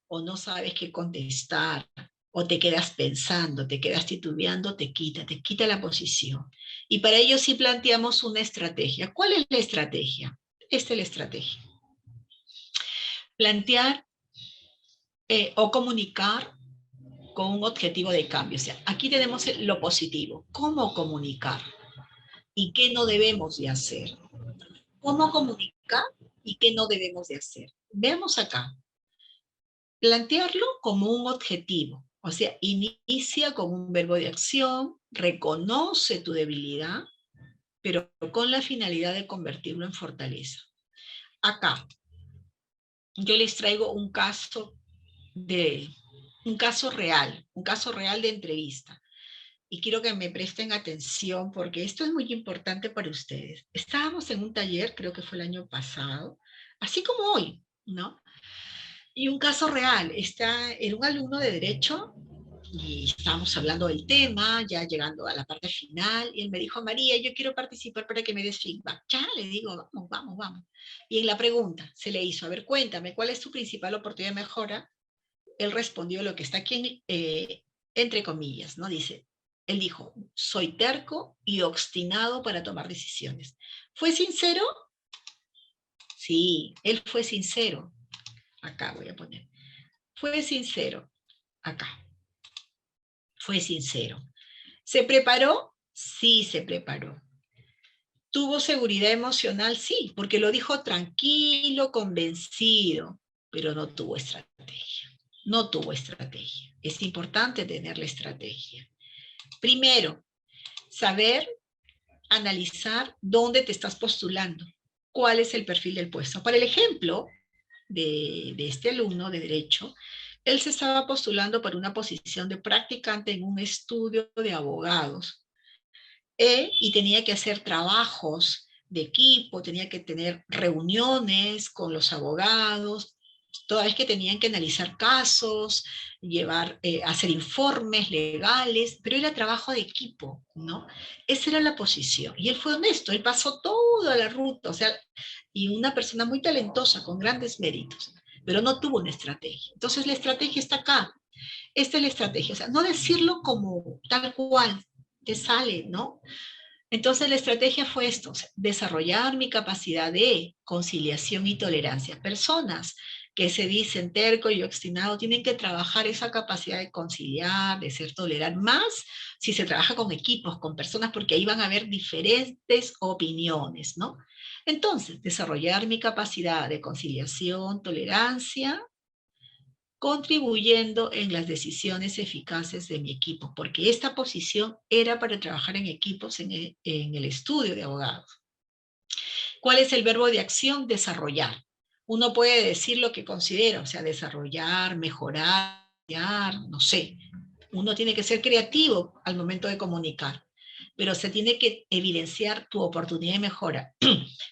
o no sabes qué contestar, o te quedas pensando, te quedas titubeando, te quita la posición. Y para ello sí planteamos una estrategia. ¿Cuál es la estrategia? Esta es la estrategia. Plantear o comunicar con un objetivo de cambio. O sea, aquí tenemos lo positivo. ¿Cómo comunicar? ¿Y qué no debemos de hacer? ¿Cómo comunicar y qué no debemos de hacer? Veamos acá. Plantearlo como un objetivo. O sea, inicia con un verbo de acción, reconoce tu debilidad, pero con la finalidad de convertirlo en fortaleza. Acá, yo les traigo un caso real de entrevista. Y quiero que me presten atención porque esto es muy importante para ustedes. Estábamos en un taller, creo que fue el año pasado, así como hoy, ¿no? Y un caso real, era un alumno de Derecho y estábamos hablando del tema, ya llegando a la parte final, y él me dijo, María, yo quiero participar para que me des feedback. Ya, le digo, vamos. Y en la pregunta se le hizo, a ver, cuéntame, ¿cuál es tu principal oportunidad de mejora? Él respondió lo que está aquí entre comillas, ¿no? Él dijo, soy terco y obstinado para tomar decisiones. ¿Fue sincero? Sí, él fue sincero. Acá voy a poner. Fue sincero. Acá. Fue sincero. ¿Se preparó? Sí, se preparó. ¿Tuvo seguridad emocional? Sí, porque lo dijo tranquilo, convencido, pero no tuvo estrategia. No tuvo estrategia. Es importante tener la estrategia. Primero, saber analizar dónde te estás postulando, cuál es el perfil del puesto. Para el ejemplo de este alumno de Derecho, él se estaba postulando para una posición de practicante en un estudio de abogados y tenía que hacer trabajos de equipo, tenía que tener reuniones con los abogados, toda vez que tenían que analizar casos, hacer informes legales, pero era trabajo de equipo, ¿no? Esa era la posición. Y él fue honesto, él pasó toda la ruta, o sea, y una persona muy talentosa, con grandes méritos, pero no tuvo una estrategia. Entonces la estrategia está acá. Esta es la estrategia, o sea, no decirlo como tal cual te sale, ¿no? Entonces la estrategia fue esto, desarrollar mi capacidad de conciliación y tolerancia. Personas que se dicen terco y obstinado tienen que trabajar esa capacidad de conciliar, de ser tolerante, más si se trabaja con equipos, con personas, porque ahí van a haber diferentes opiniones, ¿no? Entonces, desarrollar mi capacidad de conciliación, tolerancia, contribuyendo en las decisiones eficaces de mi equipo, porque esta posición era para trabajar en equipos en el estudio de abogados. ¿Cuál es el verbo de acción? Desarrollar. Uno puede decir lo que considera, o sea, desarrollar, mejorar, no sé. Uno tiene que ser creativo al momento de comunicar, pero se tiene que evidenciar tu oportunidad de mejora.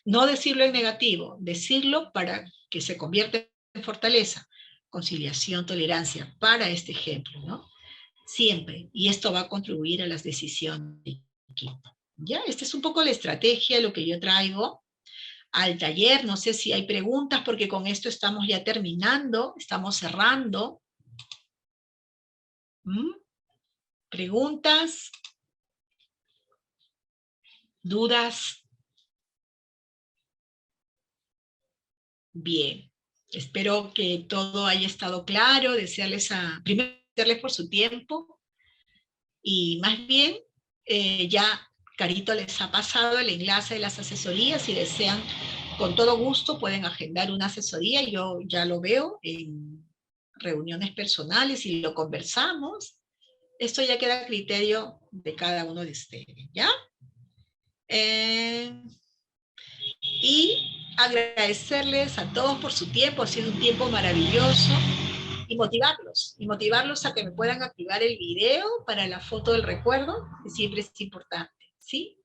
No decirlo en negativo, decirlo para que se convierta en fortaleza. Conciliación, tolerancia, para este ejemplo, ¿no? Siempre. Y esto va a contribuir a las decisiones de equipo. ¿Ya? Esta es un poco la estrategia, lo que yo traigo al taller. No sé si hay preguntas, porque con esto estamos ya terminando, estamos cerrando. ¿Preguntas? ¿Dudas? Bien. Espero que todo haya estado claro. Primero, desearles por su tiempo. Y más bien, ya Carito les ha pasado el enlace de las asesorías. Si desean, con todo gusto, pueden agendar una asesoría. Yo ya lo veo en reuniones personales y lo conversamos. Esto ya queda a criterio de cada uno de ustedes, ¿ya? Y agradecerles a todos por su tiempo. Ha sido un tiempo maravilloso. Y motivarlos a que me puedan activar el video para la foto del recuerdo, que siempre es importante, ¿sí?